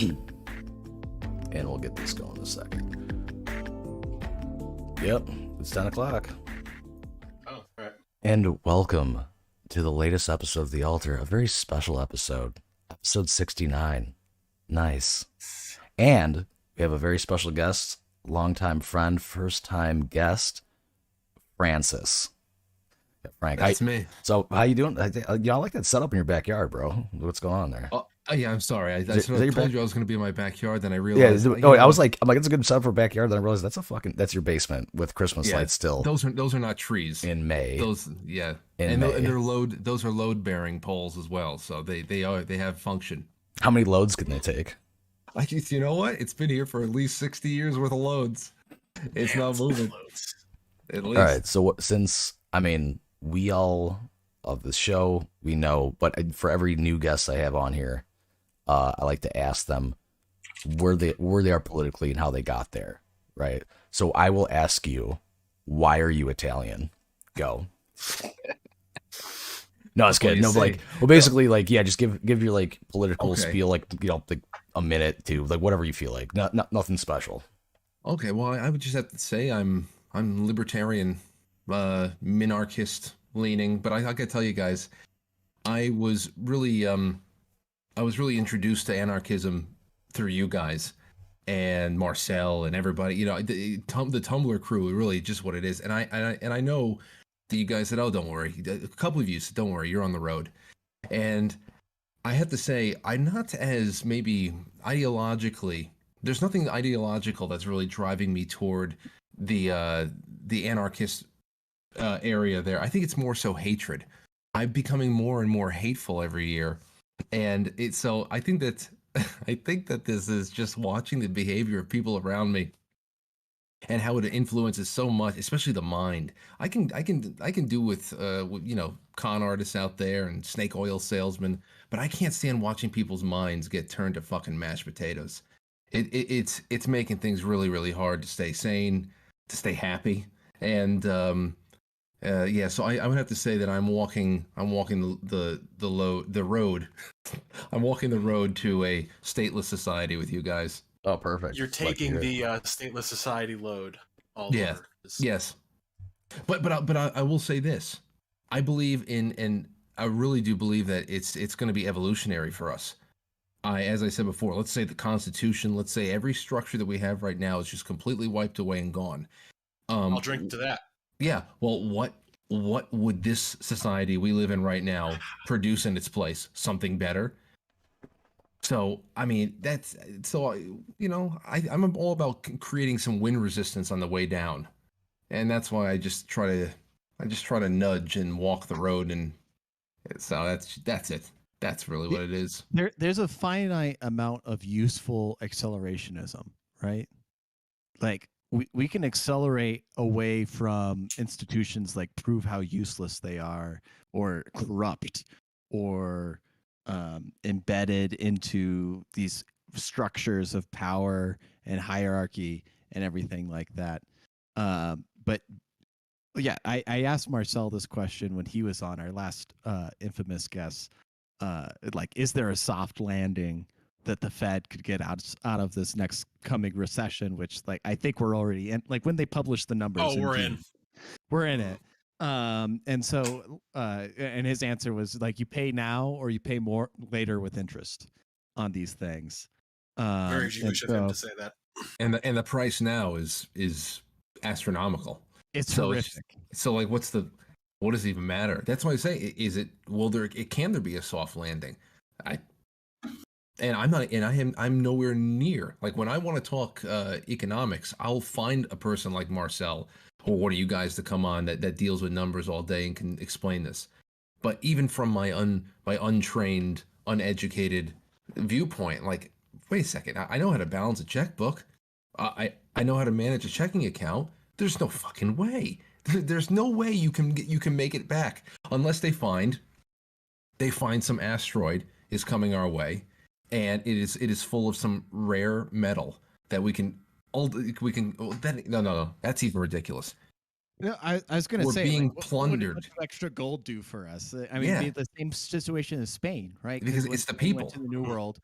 And we'll get this going in a second. Yep, it's 10 o'clock. Oh, right. And welcome to the latest episode of The Altar, a very special episode, episode 69. Nice. And we have a very special guest, longtime friend, first-time guest, Francis. Yeah, Frank. That's me. So how you doing? I like that setup in your backyard, bro. What's going on there? Oh, yeah, I'm sorry. I Is sort of your told back- you I was going to be in my backyard, then I Yeah, realized. I was like, it's a good setup for a backyard. Then I realized that's your basement with Christmas yeah, lights still those are not trees. in May. Yeah, In May. and those are load bearing poles as well, so they have function. How many loads can they take? You know what? It's been here for at least 60 years worth of loads. It's not moving. At least. All right. So since we all of the show we know, but for every new guest I have on here, I like to ask them where they are politically and how they got there. Right. So I will ask you, why are you Italian? Go. No, it's good. No, basically, just give your political spiel, like a minute to whatever you feel like. Nothing special. Okay, well, I would just have to say I'm libertarian, minarchist leaning, but I gotta tell you guys, I was really introduced to anarchism through you guys and Marcel and everybody. You know, the Tumblr crew, really just what it is. And I know that you guys said, "Oh, don't worry." A couple of you said, "Don't worry, you're on the road." And I have to say, I'm not as maybe ideologically. There's nothing ideological that's really driving me toward the anarchist area there. I think it's more so hatred. I'm becoming more and more hateful every year, and so I think that this is just watching the behavior of people around me and how it influences so much, especially the mind. I can do with con artists out there and snake oil salesmen, but I can't stand watching people's minds get turned to fucking mashed potatoes. It's making things really, really hard to stay sane, to stay happy, and yeah. So I would have to say that I'm walking the road. I'm walking the road to a stateless society with you guys. Oh, perfect. You're taking the stateless society load all Yeah. over. Yes. But I will say this. I believe in, and I really do believe that it's going to be evolutionary for us. As I said before, let's say the Constitution, let's say every structure that we have right now is just completely wiped away and gone. I'll drink to that. Yeah. Well, what would this society we live in right now produce in its place? Something better. So, I mean, I'm all about creating some wind resistance on the way down. And that's why I just try to nudge and walk the road. And so that's it. That's really what it is. There's a finite amount of useful accelerationism, right? Like we can accelerate away from institutions like prove how useless they are, or corrupt, or embedded into these structures of power and hierarchy and everything like that. But yeah, I asked Marcel this question when he was on, our last infamous guest. Is there a soft landing that the Fed could get out of this next coming recession? Which, I think we're already in. When they publish the numbers, we're in it. And so, and his answer was you pay now or you pay more later with interest on these things. Very Jewish of him to say that. And the price now is astronomical. It's horrific. So what does it even matter? That's why I say, can there be a soft landing? I'm nowhere near. When I want to talk economics, I'll find a person like Marcel or one of you guys to come on that deals with numbers all day and can explain this. But even from my untrained, uneducated viewpoint, wait a second, I know how to balance a checkbook. I know how to manage a checking account. There's no fucking way. There's no way you can make it back unless they find some asteroid is coming our way, and it is full of some rare metal that we can. No, that's even ridiculous. No, I was going to say, we're being plundered. What would extra gold do for us? I mean, the same situation as Spain, right? Because it's the people. Went to the New World.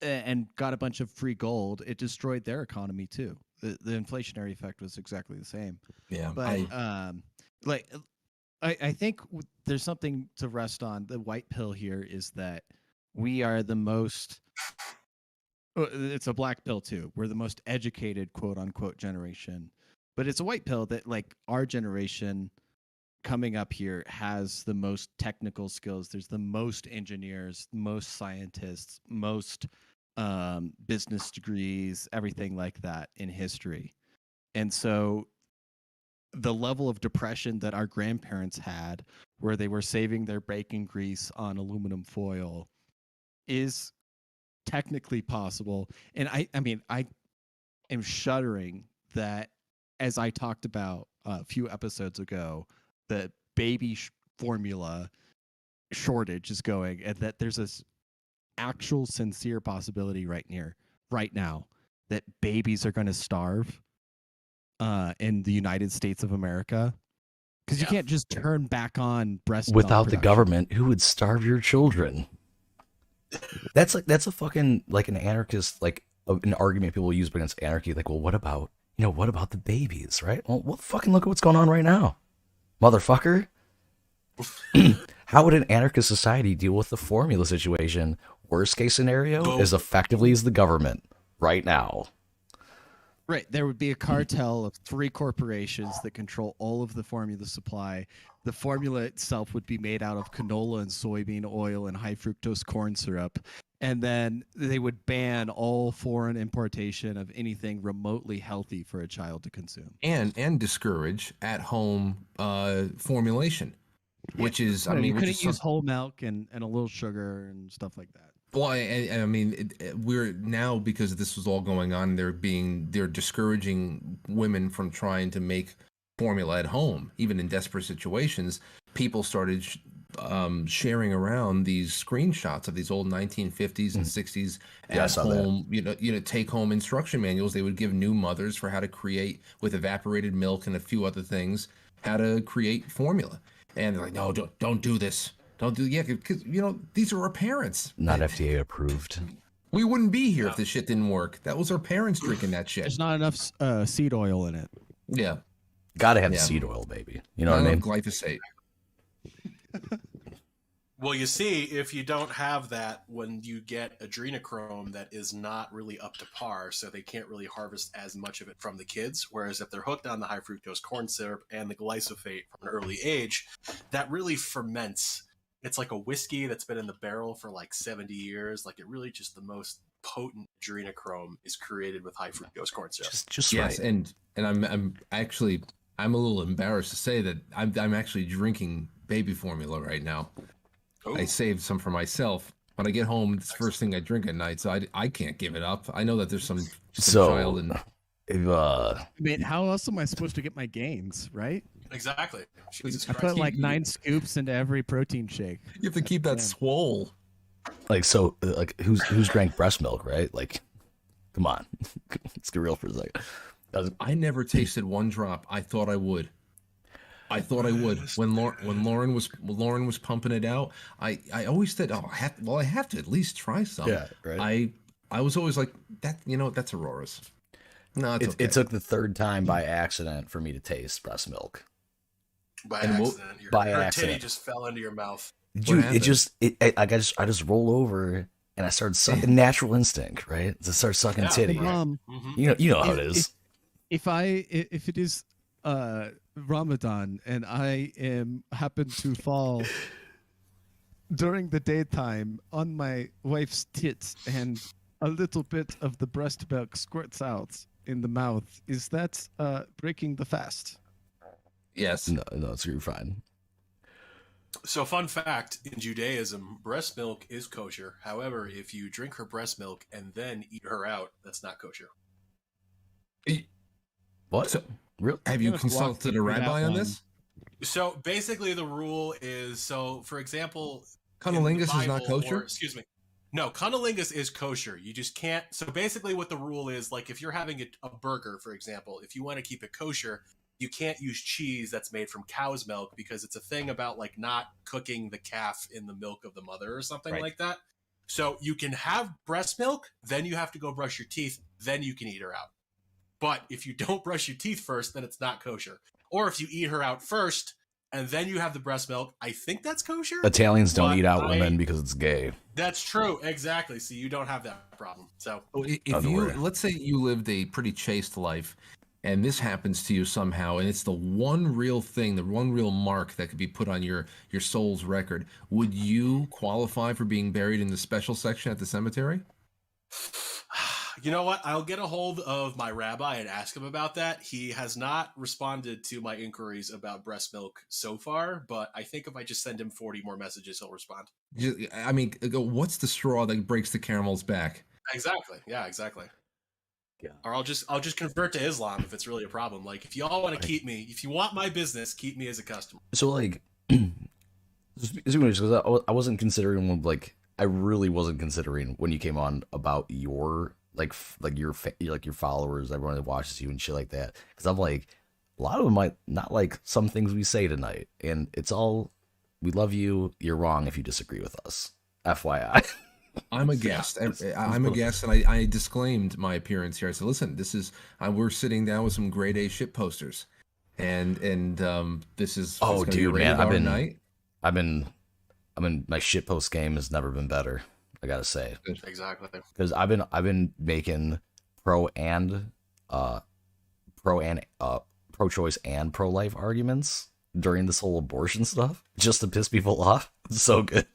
and got a bunch of free gold, it destroyed their economy too. The inflationary effect was exactly the same. Yeah, But like I think there's something to rest on. The white pill here is that we are the most. It's a black pill too. We're the most educated, quote unquote, generation, but it's a white pill that like our generation coming up here has the most technical skills. There's the most engineers, most scientists, most business degrees, everything like that in history. And so the level of depression that our grandparents had, where they were saving their bacon grease on aluminum foil, is technically possible. And I mean, I am shuddering that, as I talked about a few episodes ago, the baby formula shortage is going, and that there's this actual sincere possibility right now that babies are going to starve in the United States of America, because you can't just turn back on breast milk Without the production. government, who would starve your children? That's a fucking like an anarchist, like an argument people use against anarchy. Like, well, what about the babies, right? Well, fucking look at what's going on right now, motherfucker. How would an anarchist society deal with the formula situation? Worst case scenario, as effectively as the government right now. Right. There would be a cartel of 3 corporations that control all of the formula supply. The formula itself would be made out of canola and soybean oil and high fructose corn syrup. And then they would ban all foreign importation of anything remotely healthy for a child to consume. And discourage at-home formulation, which is, I mean, you which couldn't is use whole milk and a little sugar and stuff like that. Well, I mean, we're now, because this was all going on, they're discouraging women from trying to make formula at home, even in desperate situations. People started sharing around these screenshots of these old 1950s and 60s at home, take home instruction manuals they would give new mothers for how to create, with evaporated milk and a few other things, how to create formula. And they're like, no, don't do this. Don't do, yeah, because, these are our parents. Not FDA approved. We wouldn't be here if this shit didn't work. That was our parents drinking that shit. There's not enough seed oil in it. Yeah. Gotta have seed oil, baby. You know Not what I mean? Glyphosate. Well, you see, if you don't have that, when you get adrenochrome that is not really up to par, so they can't really harvest as much of it from the kids. Whereas if they're hooked on the high fructose corn syrup and the glyphosate from an early age, that really ferments. It's like a whiskey that's been in the barrel for like 70 years. Like, it really just, the most potent adrenochrome is created with high fructose corn syrup. Just yes, right. and I'm a little embarrassed to say that I'm actually drinking baby formula right now. Ooh. I saved some for myself. When I get home, it's the first thing I drink at night, so I can't give it up. I know that there's some child in. I mean, how else am I supposed to get my gains, right? Exactly. I put like 9 scoops into every protein shake. You have to keep that swole. Like, so, like, who's drank breast milk, right? Like, come on, let's get real for a second. I never tasted one drop. I thought I would. When Lauren was pumping it out. I always said, I have to at least try some. Yeah, right. I was always like, that. That's Aurora's. No, it's okay. It took the 3rd time by accident for me to taste breast milk. By accident, her titty just fell into your mouth. Dude, I just roll over and I started sucking natural instinct, right? To start sucking titty. You know how it is. If it is Ramadan and I happen to fall during the daytime on my wife's tits and a little bit of the breast milk squirts out in the mouth, is that breaking the fast? Yes. No, you're fine. So, fun fact, in Judaism, breast milk is kosher. However, if you drink her breast milk and then eat her out, that's not kosher. What? So, have you consulted a rabbi on this? So, basically, the rule is, for example... Cunnilingus is not kosher? Excuse me. No, cunnilingus is kosher. You just can't... So, basically, what the rule is, like, if you're having a burger, for example, if you want to keep it kosher... You can't use cheese that's made from cow's milk because it's a thing about like not cooking the calf in the milk of the mother or something like that. So you can have breast milk, then you have to go brush your teeth, then you can eat her out. But if you don't brush your teeth first, then it's not kosher. Or if you eat her out first and then you have the breast milk, I think that's kosher. Italians don't eat out women because it's gay. That's true, exactly. So you don't have that problem. So if you, let's say you lived a pretty chaste life, and this happens to you somehow, and it's the one real thing, the one real mark that could be put on your soul's record, would you qualify for being buried in the special section at the cemetery? You know what? I'll get a hold of my rabbi and ask him about that. He has not responded to my inquiries about breast milk so far, but I think if I just send him 40 more messages, he'll respond. I mean, what's the straw that breaks the camel's back? Exactly. Yeah, exactly. Yeah. Or I'll just convert to Islam if it's really a problem. Like, if y'all want to keep me, if you want my business, keep me as a customer. So, like, I wasn't considering, like, I really wasn't considering when you came on about your your followers, everyone that watches you and shit like that. Because I'm like, a lot of them might not like some things we say tonight, and it's all, we love you. You're wrong if you disagree with us. FYI. I'm a guest. I'm a guest, and I disclaimed my appearance here. I said, listen, this is we're sitting down with some grade A shit posters, and this is dude, man, I've been my shitpost game has never been better. I gotta say, exactly, because I've been making pro-choice and pro-life arguments during this whole abortion stuff just to piss people off. It's so good.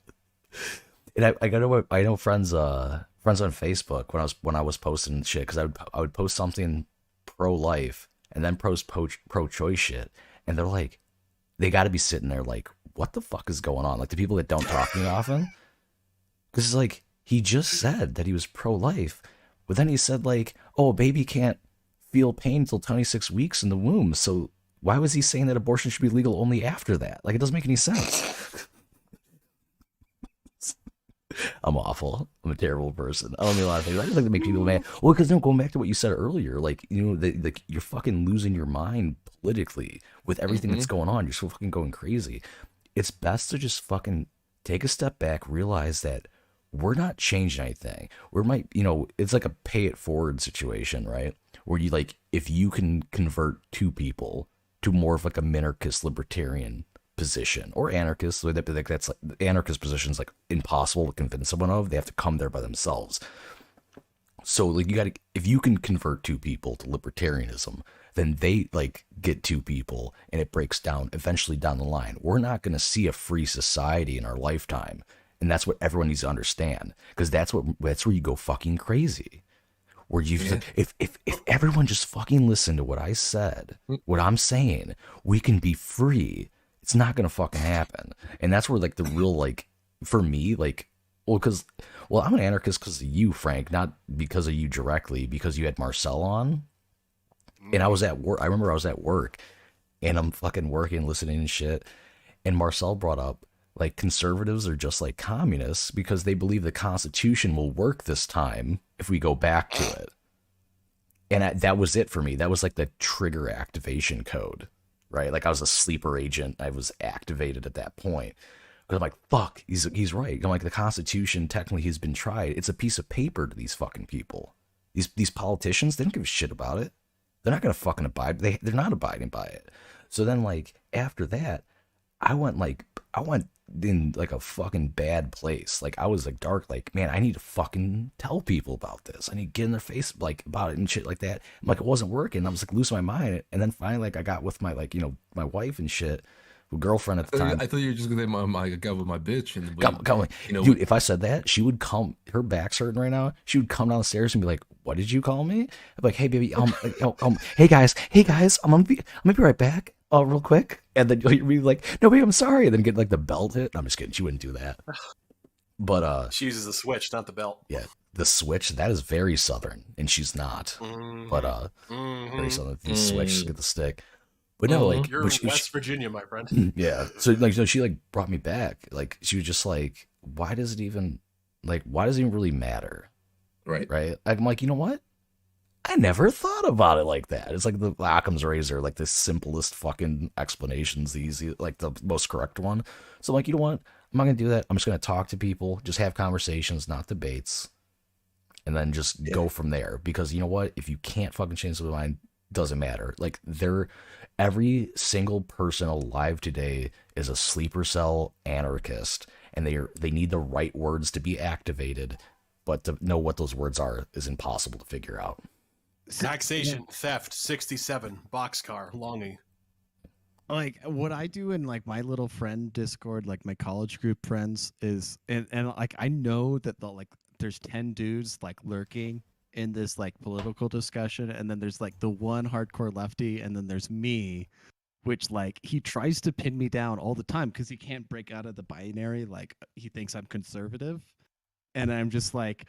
And I know friends on Facebook when I was posting shit, because I would post something pro-life and then post pro-choice shit, and they're like, they got to be sitting there like, what the fuck is going on? Like, the people that don't talk to me often, because it's like, he just said that he was pro-life, but then he said like, oh, a baby can't feel pain until 26 weeks in the womb, so why was he saying that abortion should be legal only after that? Like, it doesn't make any sense. I'm awful. I'm a terrible person. I don't mean a lot of things. I just like to make people mad. Well, because going back to what you said earlier, like, you know, you're fucking losing your mind politically with everything that's going on. You're so fucking going crazy. It's best to just fucking take a step back, realize that we're not changing anything. It's like a pay it forward situation, right? Where you, like, if you can convert two people to more of like a minarchist libertarian position or anarchist, so that's like, the anarchist position is like impossible to convince someone of. They have to come there by themselves. So like, if you can convert two people to libertarianism, then they like get two people and it breaks down eventually down the line. We're not going to see a free society in our lifetime. And that's what everyone needs to understand, because that's where you go fucking crazy. Where if everyone just fucking listened to what I said, what I'm saying, we can be free. It's not going to fucking happen. And that's where, like, the real, like, for me, like, I'm an anarchist because of you, Frank, not because of you directly, because you had Marcel on. And I was at work. I remember I was at work and I'm fucking working, listening and shit. And Marcel brought up, like, conservatives are just like communists because they believe the Constitution will work this time if we go back to it. And that was it for me. That was like the trigger activation code, right? Like, I was a sleeper agent. I was activated at that point. But I'm like, fuck, he's right. I'm like, the Constitution technically has been tried. It's a piece of paper to these fucking people. These politicians, they don't give a shit about it. They're not going to fucking abide. They're not abiding by it. So then, like, after that, I went in like a fucking bad place. Like, I was like dark, like, man, I need to fucking tell people about this. I need to get in their face, like, about it and shit like that. I'm like, it wasn't working. I was like losing my mind. And then finally, like, I got with my, like, you know, my wife and shit, girlfriend at the time. I thought you were just gonna say I got with my bitch and come, you know, dude. If I said that, she would come. Her back's hurting right now. She would come downstairs and be like, "What did you call me?" I'm like, "Hey, baby, hey guys, I'm gonna be right back, real quick." And then you'll be like, "No, babe, I'm sorry." And then get like the belt hit. I'm just kidding. She wouldn't do that. But she uses the switch, not the belt. Yeah, the switch. That is very southern, and she's not. But very southern. The switch, get the stick. But no, like, you're in West Virginia, my friend. Yeah. So like, so she like brought me back. Like, she was just like, why does it even really matter? Right. Right. I'm like, you know what? I never thought about it like that. It's like the Occam's razor, like the simplest fucking explanations, the easy, like the most correct one. So I'm like, you know what? I'm not gonna do that. I'm just gonna talk to people, just have conversations, not debates, and then just go from there. Because you know what? If you can't fucking change someone's mind, doesn't matter. Like every single person alive today is a sleeper cell anarchist, and they need the right words to be activated, but to know what those words are is impossible to figure out. Taxation, theft, 67, boxcar, longing. Like what I do in like my little friend Discord, like my college group friends, is and like I know that there's 10 dudes like lurking in this like political discussion, and then there's like the one hardcore lefty, and then there's me, which like he tries to pin me down all the time because he can't break out of the binary. Like he thinks I'm conservative, and I'm just like,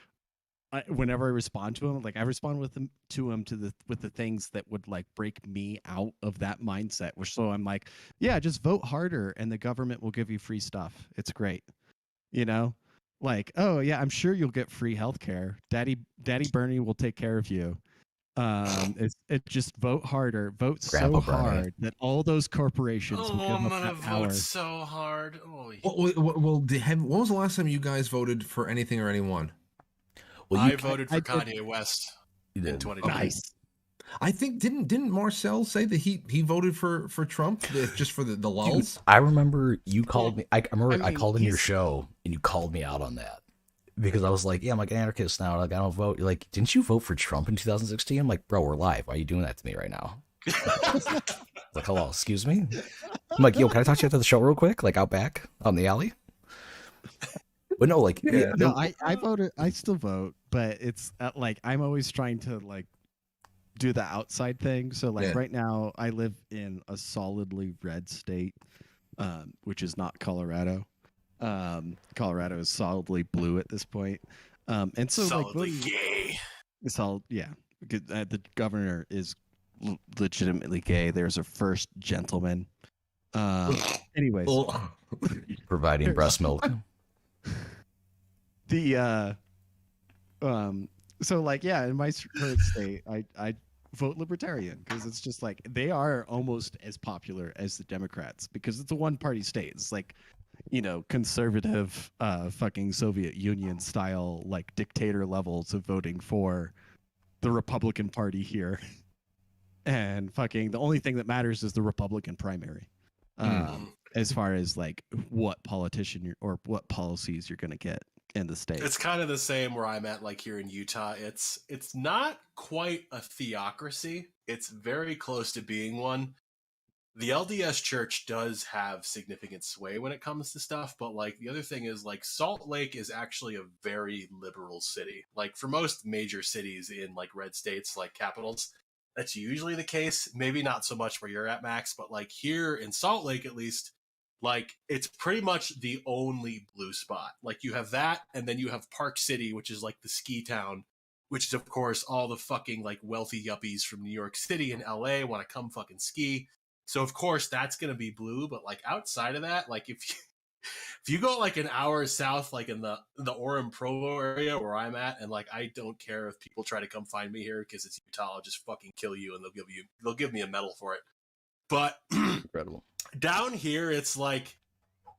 whenever I respond to him, like I respond with the things that would like break me out of that mindset. Which so I'm like, yeah, just vote harder, and the government will give you free stuff. It's great, you know. Like, oh yeah, I'm sure you'll get free healthcare. Daddy Bernie will take care of you. It just vote harder, vote Grandpa so Bernie. hard that all those corporations will Oh, I'm give up gonna that power. vote so hard. Oh, Well, when was the last time you guys voted for anything or anyone? Well, I voted for I did- Kanye West you in did. 2020. Nice. I think didn't Marcel say that he voted for Trump just for the Dude, lulz? I remember you called me. I remember I mean, called in your he's- show and you called me out on that because I was like, yeah, I'm like an anarchist now. Like I don't vote. You're like, didn't you vote for Trump in 2016? I'm like, bro, we're live. Why are you doing that to me right now? Like, hello, excuse me. I'm like, yo, can I talk to you after the show real quick? Like out back on the alley. But no, like, Yeah. No, I voted. I still vote, but it's like I'm always trying to like do the outside thing. So like Yeah. right now, I live in a solidly red state, which is not Colorado. Colorado is solidly blue at this point, and so Solidly like gay. it's all yeah. The governor is legitimately gay. There's a first gentleman. Anyways, providing breast milk. the so like yeah, in my current state, I vote Libertarian because it's just like they are almost as popular as the Democrats because it's a one party state. It's like, you know, conservative fucking Soviet Union style like dictator levels of voting for the Republican Party here. And fucking the only thing that matters is the Republican primary. As far as like what politician or what policies you're gonna get in the state. It's kind of the same where I'm at, like here in Utah. It's not quite a theocracy. It's very close to being one. The LDS Church does have significant sway when it comes to stuff, but like the other thing is like Salt Lake is actually a very liberal city. Like for most major cities in like red states, like capitals, that's usually the case. Maybe not so much where you're at, Max, but like here in Salt Lake, at least, like it's pretty much the only blue spot. Like you have that, and then you have Park City, which is like the ski town, which is of course all the fucking like wealthy yuppies from New York City and LA want to come fucking ski. So of course that's gonna be blue, but like outside of that, like if you go like an hour south, like in the Orem Provo area where I'm at, and like I don't care if people try to come find me here because it's Utah, I'll just fucking kill you, and they'll give me a medal for it. But Incredible. down here, it's like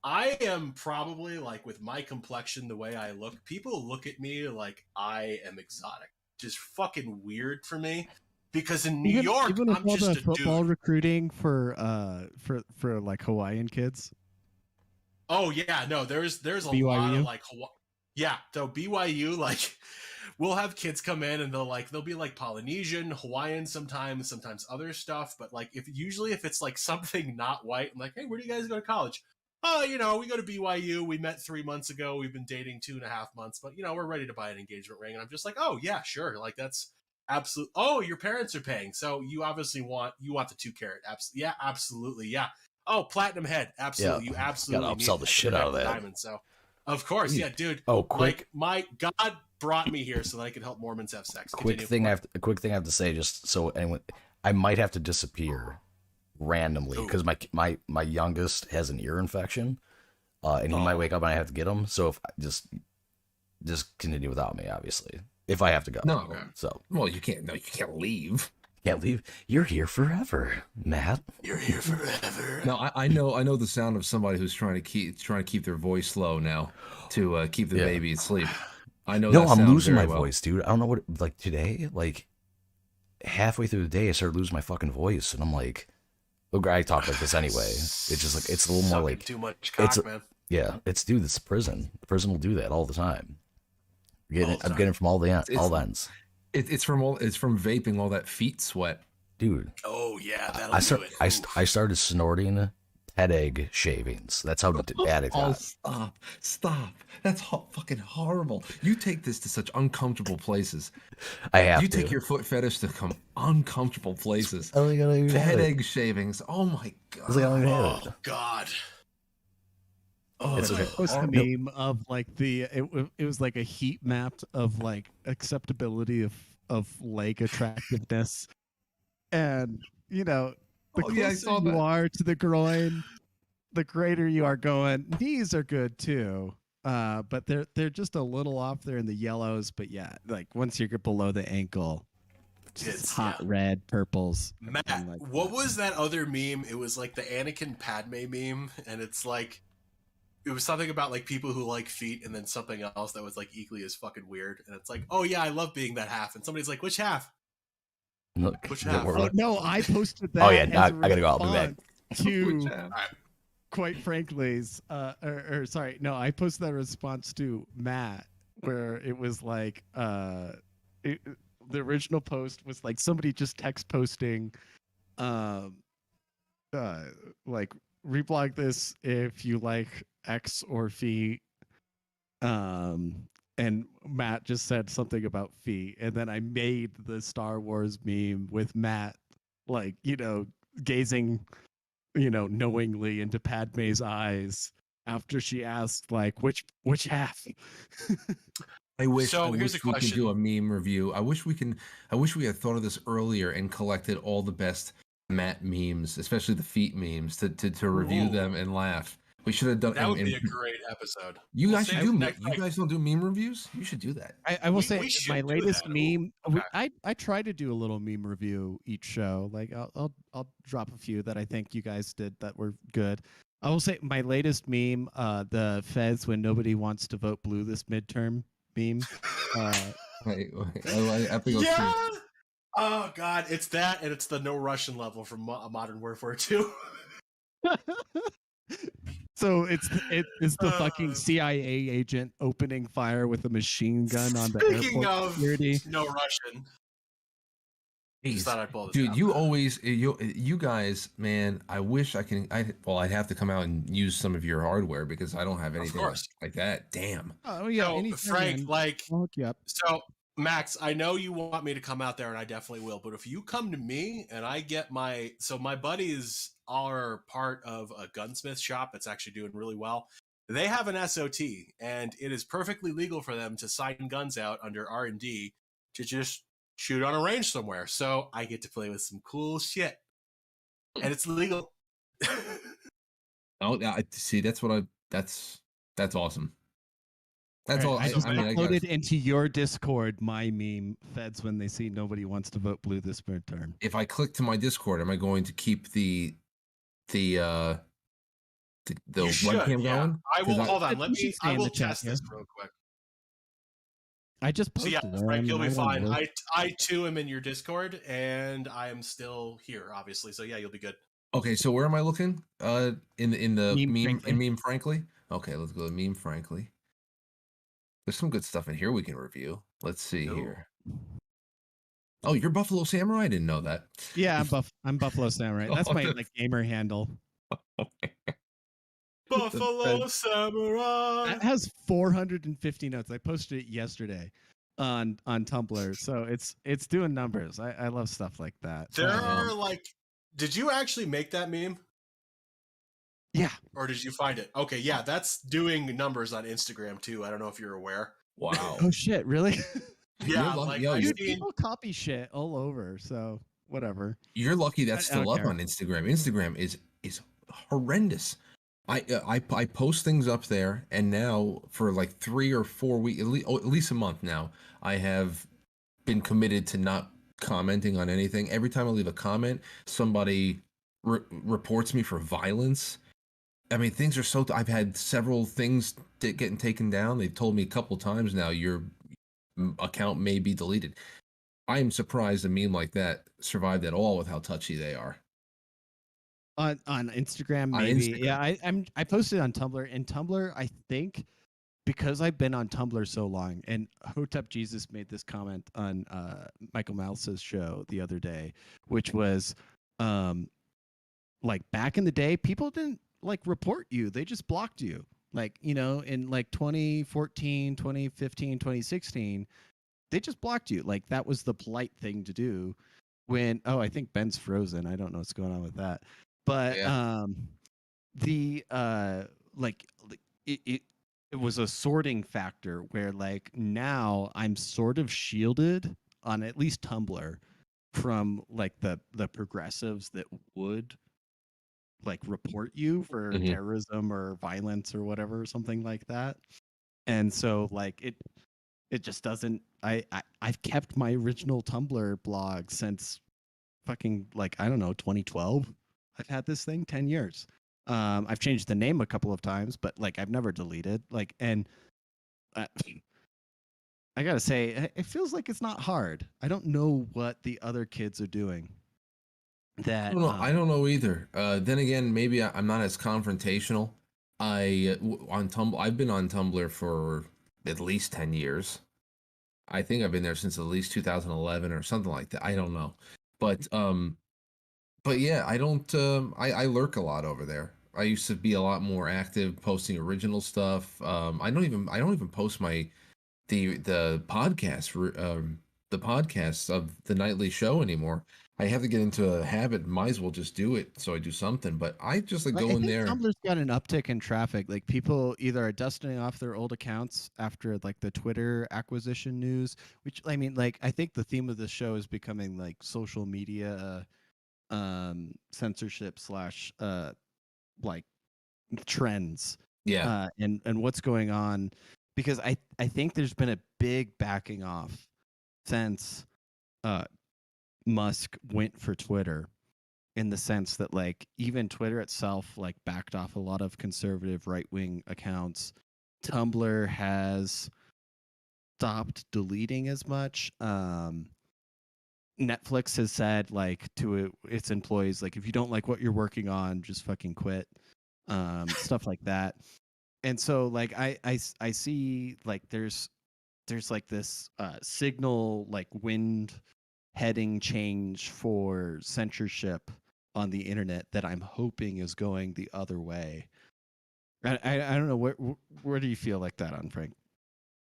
I am probably like with my complexion, the way I look, people look at me like I am exotic. Just fucking weird for me. Because in New York, even with I'm all just the a football dude. recruiting for like Hawaiian kids. Oh yeah, no, there's a BYU? lot of like yeah, so BYU, like we'll have kids come in and they'll be like Polynesian, Hawaiian sometimes other stuff, but like if it's like something not white, I'm like, hey, where do you guys go to college? Oh, you know, we go to BYU. We met 3 months ago. We've been dating 2.5 months, but you know, we're ready to buy an engagement ring. And I'm just like, oh yeah, sure. Like that's absolute. Oh, your parents are paying, so you obviously want the 2 carat. Yeah, absolutely, yeah. Oh, platinum head, absolutely. Yeah. You absolutely Gotta need upsell the that to shit out of protect the that. diamond. So, of course, yeah, dude. Oh, quick. Like my God brought me here so that I could help Mormons have sex. A quick thing I have to say, just so anyone, I might have to disappear randomly because my youngest has an ear infection, and he might wake up and I have to get him. So if just continue without me, obviously, if I have to go. No. So Well, you can't. No, you can't leave. Can't leave. You're here forever, Matt. You're here forever. Now I know the sound of somebody who's trying to keep their voice low now to keep the Yeah. baby asleep. I know No, that I'm sound losing very my well. voice, dude. I don't know what, like today, like halfway through the day, I started losing my fucking voice, and I'm like, look, I talk like this anyway. It's just like it's a little more Sucking like too much it's cock, man. yeah, it's dude. It's prison. The prison will do that all the time. All the I'm time. getting it from all It's- ends, It's from vaping all that feet sweat. dude. Oh yeah, that'll I do start it. I started snorting pet egg shavings. That's how bad it Oh, got. stop! That's fucking horrible. You take this to such uncomfortable places. I have You to. take your foot fetish to come uncomfortable places. I don't even have Head it. egg shavings. Oh my god. It's like I don't even have Oh it. God. Oh, It's that's okay. Post a horrible. meme of like it was like a heat map of like acceptability of leg attractiveness, and you know the Oh, yeah, I closer saw you that. are to the groin, the greater you are going. Knees are good too, but they're just a little off there in the yellows. But yeah, like once you get below the ankle, just It's- hot yeah. red purples. Matt, everything like what that. was that other meme? It was like the Anakin Padme meme, and it's like it was something about like people who like feet, and then something else that was like equally as fucking weird. And it's like, oh yeah, I love being that half. And somebody's like, which half? Look, Which is it half? where- Oh no, I posted that. Oh, yeah, as now a I gotta go, I'll be back. response To Which half? quite frankly's or sorry, no, I posted that response to Matt where it was like the original post was like somebody just text posting um like reblog this if you like X or feet, and Matt just said something about feet, and then I made the Star Wars meme with Matt like gazing knowingly into Padme's eyes after she asked like which half. I wish So, here's a we could do a question. meme review. I wish we had thought of this earlier and collected all the best Matt memes, especially the feet memes, to review Ooh. them and laugh. We should have done. That would and- be a great episode. You We'll guys should save do. next You week. guys don't do meme reviews. You should do that. I will We say should my do latest that. Ooh, meme. I try to do a little meme review each show. Like I'll drop a few that I think you guys did that were good. I will say my latest meme, the Feds when nobody wants to vote blue this midterm meme. Wait, I have to go Yeah. see. Oh God, it's that, and it's the no Russian level from Modern Warfare 2. So it's the fucking CIA agent opening fire with a machine gun on the Speaking airport of security. no Russian, just Jeez. thought I'd pull this Dude, out. you guys, man. I wish I can. I'd have to come out and use some of your hardware because I don't have anything course. like that. Damn. Oh yeah, So, anytime, Frank, man. like, I'll hook you up. so Max, I know you want me to come out there, and I definitely will. But if you come to me and I get my buddies are part of a gunsmith shop that's actually doing really well. They have an SOT, and it is perfectly legal for them to sign guns out under R&D to just shoot on a range somewhere. So I get to play with some cool shit, and it's legal. Oh, I see. That's awesome. That's All all. right, I just I mean, I uploaded guess into your Discord my meme Feds when they see nobody wants to vote blue this midterm. if I click to my Discord, am I going to keep the You should, webcam yeah. going? I will. 'Cause Hold on. You should stay I in will the chat, test this real quick. I just So yeah, posted it. Frank, you'll be I don't fine. know. I too am in your Discord, and I am still here, obviously. So yeah, you'll be good. Okay, so where am I looking? In the Meme meme Frankly. in meme frankly. Okay, let's go to meme frankly. There's some good stuff in here we can review. Let's see Ooh. here. Oh, you're Buffalo Samurai? I didn't know that. Yeah, I'm Buffalo Samurai. That's my Oh, like gamer handle. Buffalo Samurai. That has 450 notes. I posted it yesterday on Tumblr, so it's doing numbers. I love stuff like that. There are like, did you actually make that meme, Yeah. or did you find it? Okay, yeah, that's doing numbers on Instagram too. I don't know if you're aware. Wow. Oh shit, really? Yeah, lucky- like yo, I've Dude, seen. people copy shit all over, so whatever. You're lucky that's I don't still up care. on Instagram. Instagram is horrendous. I post things up there, and now for like 3 or 4 weeks, at least a month now, I have been committed to not commenting on anything. Every time I leave a comment, somebody reports me for violence. I mean, things are so. I've had several things getting taken down. They've told me a couple times now your account may be deleted. I am surprised a meme like that survived at all with how touchy they are. On Instagram, On maybe. Instagram. Yeah, I posted on Tumblr. And Tumblr, I think, because I've been on Tumblr so long, and Hotep Jesus made this comment on Michael Mouse's show the other day, which was, like back in the day, people didn't like report you; they just blocked you. Like, you know, in like 2014, 2015, 2016, they just blocked you. Like that was the polite thing to do. When I think Ben's frozen. I don't know what's going on with that, but Yeah. the like it was a sorting factor where like now I'm sort of shielded on at least Tumblr from like the progressives that would like report you for Mhm. terrorism or violence or whatever, something like that. And so like it just doesn't. I've kept my original Tumblr blog since fucking like I don't know 2012. I've had this thing 10 years. I've changed the name a couple of times, but like I've never deleted. Like, and uh, I gotta say, it feels like it's not hard. I don't know what the other kids are doing. That I don't know either. Then again, maybe I'm not as confrontational. On Tumblr, I've been on Tumblr for at least 10 years. I think I've been there since at least 2011 or something like that. I don't know. But but yeah, I don't I lurk a lot over there. I used to be a lot more active posting original stuff. I don't even post my the podcast the podcasts of the nightly show anymore. I have to get into a habit. Might as well just do it. So I do something. But I just like I go in think there. Tumblr's got an uptick in traffic. Like people either are dusting off their old accounts after like the Twitter acquisition news, which I mean, like I think the theme of the show is becoming like social media censorship slash like trends Yeah. and what's going on, because I think there's been a big backing off since uh Musk went for Twitter, in the sense that like even Twitter itself like backed off a lot of conservative right-wing accounts. Tumblr has stopped deleting as much. Netflix has said like to its employees, like if you don't like what you're working on, just fucking quit. Stuff like that. And so like I see like there's like this signal like wind heading change for censorship on the internet that I'm hoping is going the other way. I don't know where do you feel like that on, Frank?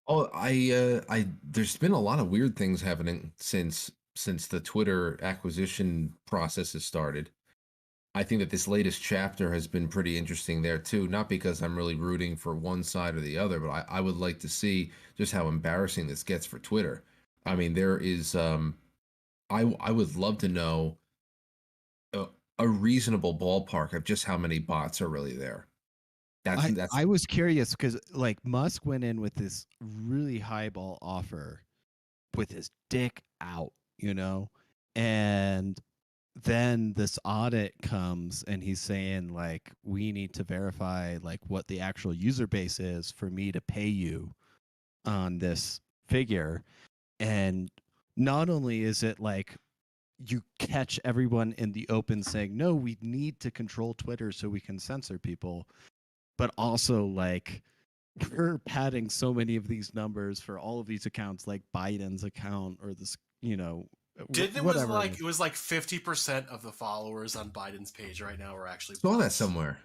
Oh, I there's been a lot of weird things happening since the Twitter acquisition process has started. I think that this latest chapter has been pretty interesting there too. Not because I'm really rooting for one side or the other, but I would like to see just how embarrassing this gets for Twitter. I mean, there is I would love to know a, a reasonable ballpark of just how many bots are really there. That's I was curious because like Musk went in with this really highball offer with his dick out, you know, and then this audit comes and he's saying like we need to verify like what the actual user base is for me to pay you on this figure. And not only is it like you catch everyone in the open saying no, we need to control Twitter so we can censor people, but also like we're padding so many of these numbers for all of these accounts, like Biden's account or this, you know, Didn't it was whatever it like is. it was like 50% of the followers on Biden's page right now are actually saw that bots. somewhere.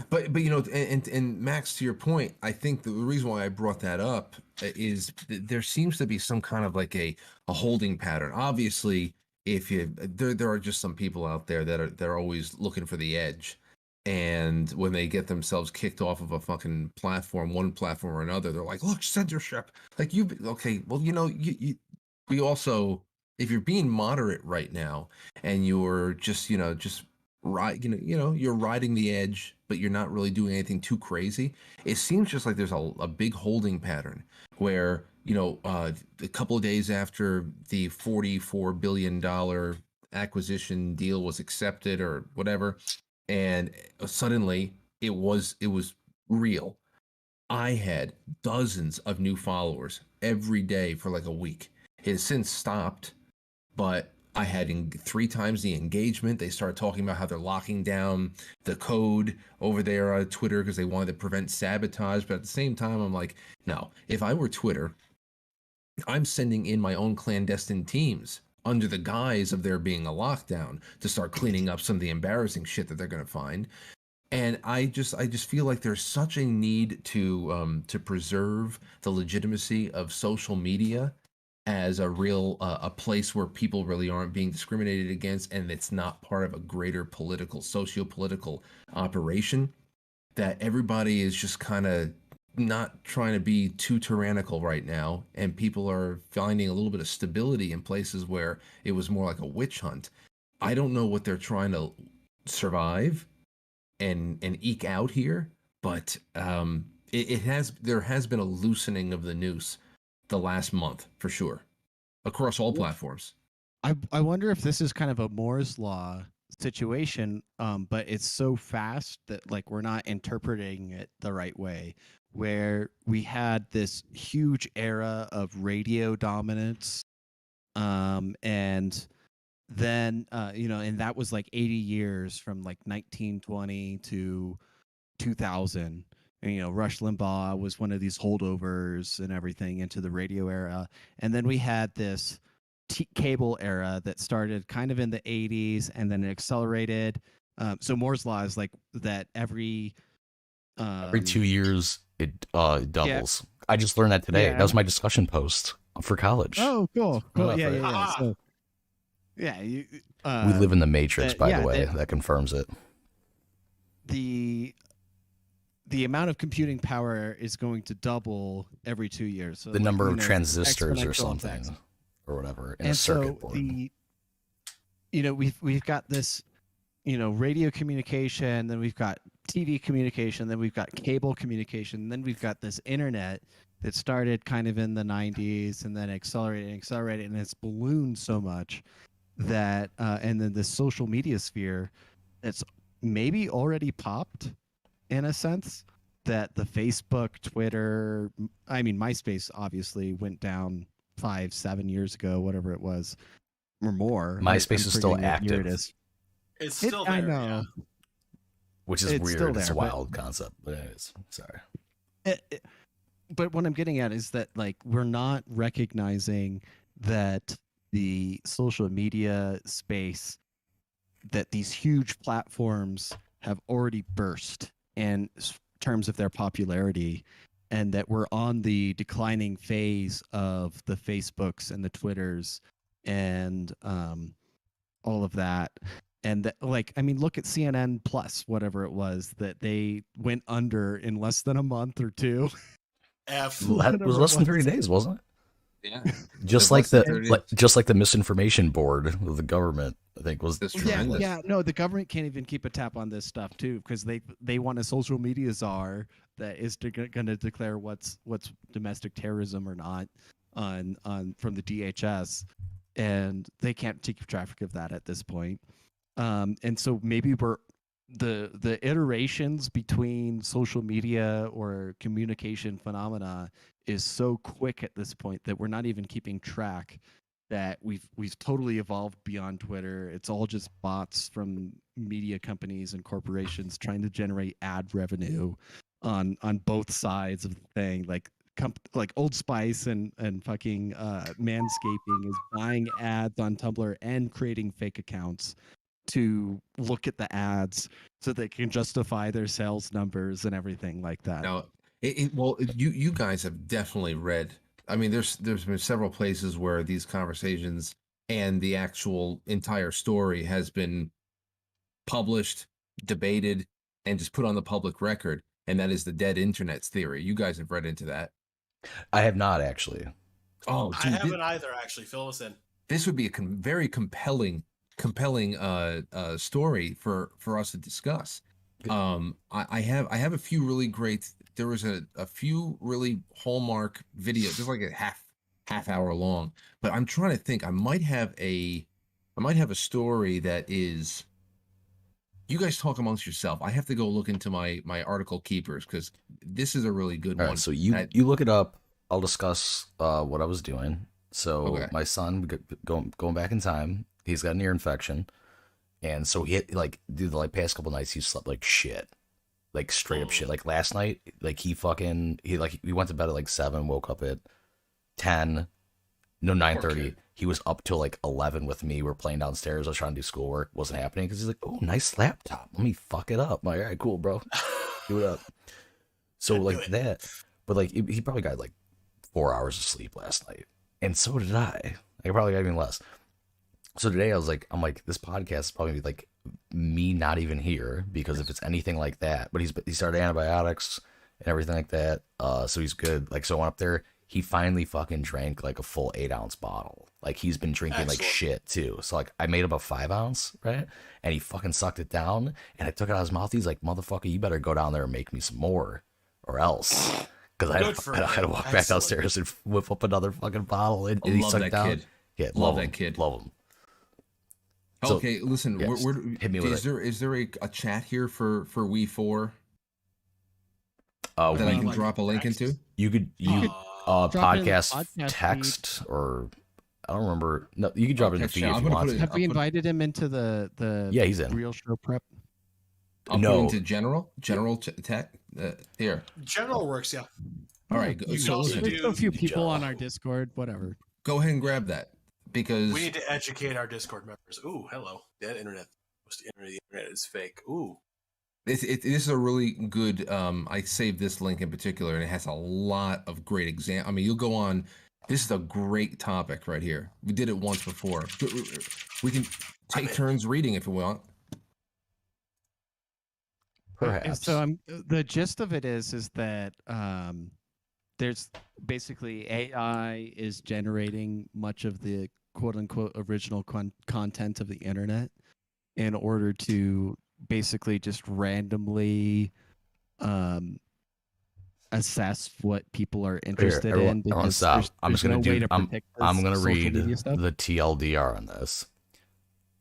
But you know, and Max, to your point, I think the reason why I brought that up is there seems to be some kind of like a holding pattern. Obviously, if you there are just some people out there that are they're always looking for the edge, and when they get themselves kicked off of a fucking platform, one platform or another, they're like, look, censorship. Like you, okay, well, you know, we also, if you're being moderate right now, and you're just, you know, just right, you're riding the edge but you're not really doing anything too crazy. It seems just like there's a big holding pattern where, a couple of days after the $44 billion acquisition deal was accepted or whatever, and suddenly it was real. I had dozens of new followers every day for like a week. It has since stopped, but I had 3 times the engagement. They started talking about how they're locking down the code over there on Twitter because they wanted to prevent sabotage. But at the same time, I'm like, no, if I were Twitter, I'm sending in my own clandestine teams under the guise of there being a lockdown to start cleaning up some of the embarrassing shit that they're going to find. And I just feel like there's such a need to preserve the legitimacy of social media as a real a place where people really aren't being discriminated against, and it's not part of a greater political, socio-political operation, that everybody is just kind of not trying to be too tyrannical right now, and people are finding a little bit of stability in places where it was more like a witch hunt. I don't know what they're trying to survive and eke out here, but there has been a loosening of the noose the last month for sure across all platforms. I wonder if this is kind of a Moore's law situation, but it's so fast that like we're not interpreting it the right way. Where we had this huge era of radio dominance, and then and that was like 80 years from like 1920 to 2000. And Rush Limbaugh was one of these holdovers and everything into the radio era. And then we had this cable era that started kind of in the 80s and then it accelerated. So Moore's law is like that every 2 years it doubles. I just learned that today. Yeah. That was my discussion post for college. Oh, cool. Oh, Yeah, for- yeah, yeah. Ah. So, yeah, we live in the Matrix, by yeah, the way. That confirms it. the amount of computing power is going to double every 2 years. So The number of it's transistors or exponential something, effects. or whatever, in And a circuit so board. we've got this, radio communication, then we've got TV communication, then we've got cable communication, then we've got this internet that started kind of in the 90s and then accelerated, and it's ballooned so much that and then the social media sphere that's maybe already popped in a sense, that the Facebook, Twitter, MySpace obviously went down 5-7 years ago, whatever it was, or more. MySpace is still forgetting what year active. It is. It's still there. I know. Which is It's weird. still It's a there, but- wild concept, but anyways, sorry. But what I'm getting at is that like we're not recognizing that the social media space, that these huge platforms have already burst in terms of their popularity, and that we're on the declining phase of the Facebooks and the Twitters and all of that. And that, look at CNN Plus, whatever it was, that they went under in less than a month or two. F. That was less than 30 days, wasn't it? Yeah. Just It like was less than the 30 like, just like the misinformation board of the government, I think was That's Yeah, tremendous. yeah, no, the government can't even keep a tap on this stuff too, because they want a social media czar that is going to declare what's domestic terrorism or not on from the DHS, and they can't keep track of that at this point. And so maybe we're the iterations between social media or communication phenomena is so quick at this point that we're not even keeping track, that we've totally evolved beyond Twitter. It's all just bots from media companies and corporations trying to generate ad revenue on both sides of the thing. Like Old Spice and fucking Manscaping is buying ads on Tumblr and creating fake accounts to look at the ads so they can justify their sales numbers and everything like that. Now, you guys have definitely read. I mean, there's been several places where these conversations and the actual entire story has been published, debated, and just put on the public record, and that is the dead internet's theory. You guys have read into that. I have not actually. Oh, I dude, haven't either, actually. Fill us in. this would be a very compelling story for us to discuss. I have a few really great. There was a few really hallmark videos, just like a half hour long. But I'm trying to think. I might have a story that is. You guys talk amongst yourself. I have to go look into my article keepers because this is a really good All right, one. so you look it up. I'll discuss what I was doing. So Okay. my son going back in time, he's got an ear infection, and so he had, like dude, the like past couple nights he slept like shit, like straight up shit. Like last night, like he went to bed at like 7, woke up at 10, no 9:30. kid. He was up till like 11 with me. We're playing downstairs. I was trying to do schoolwork, wasn't happening because he's like, "Oh, nice laptop. Let me fuck it up." I'm like, all right, cool, bro, do it up. So Do like it. that, but like he probably got like 4 hours of sleep last night, and so did I. I probably got even less. So today I'm like, this podcast is probably gonna be like me not even here because if it's anything like that, but he started antibiotics and everything like that. So he's good. Like so I went up there. He finally fucking drank like a full 8-ounce bottle. Like he's been drinking like Excellent. shit too. So like I made him a 5-ounce, right? And he fucking sucked it down. And I took it out of his mouth. He's like, motherfucker, you better go down there and make me some more, or else. Because Good for I had to him. walk back Excellent. downstairs and whip up another fucking bottle. And I he love sucked that down. kid. Yeah, Love him. that kid. Love him. So Okay, listen. yeah, just hit me with Is it. there a chat here for We4 that I We can Like drop a link into? text. you Drop it in the podcast podcast text or I don't remember. No, you can drop it in the Text feed chat. if I'm you gonna want put it. to. Have we I'll put- invited him into the Yeah, he's in. real show prep? I'll put No. into general tech. Here. General works, yeah. All right. You So can also listen, there's still a few do people on Joe. our Discord. Whatever. go ahead and grab that because We need to educate our Discord members. Ooh, hello. That internet. The internet is fake. Ooh. this is a really good. I saved this link in particular, and it has a lot of great exam. I mean, you'll go on. This is a great topic right here. We did it once before. We can I'm take in. turns reading if we want. Perhaps. So the gist of it is that there's basically AI is generating much of the quote unquote original content of the internet in order to basically just randomly assess what people are interested in. Everyone Because stop. I'm there's just gonna no way do. to predict I'm this gonna social read media stuff. the TLDR on this.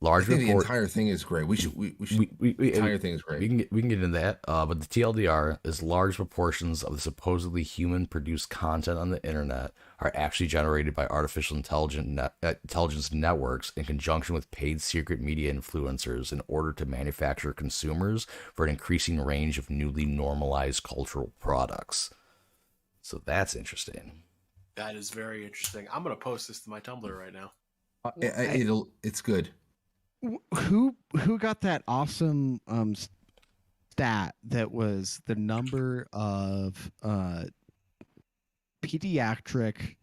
I Large think the report. entire thing is great. We should. We The entire thing is we great. can get into that. But the TLDR is large proportions of the supposedly human-produced content on the internet are actually generated by artificial intelligence networks in conjunction with paid secret media influencers in order to manufacture consumers for an increasing range of newly normalized cultural products. So that's interesting. That is very interesting. I'm going to post this to my Tumblr right now. It's good. Who got that awesome stat that was the number of pediatric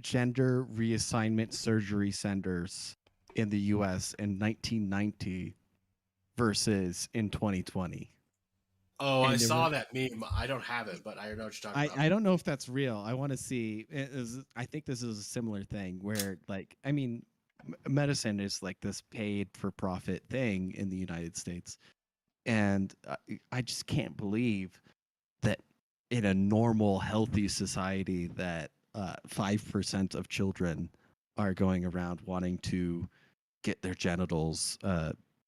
gender reassignment surgery centers in the US in 1990 versus in 2020? Oh, And I there saw were- that meme. I don't have it, but I know what you're talking about. I don't know if that's real. I want to see. I think this is a similar thing where, like, I mean, medicine is like this paid for profit thing in the United States, and I just can't believe that in a normal, healthy society that 5% of children are going around wanting to get their genitals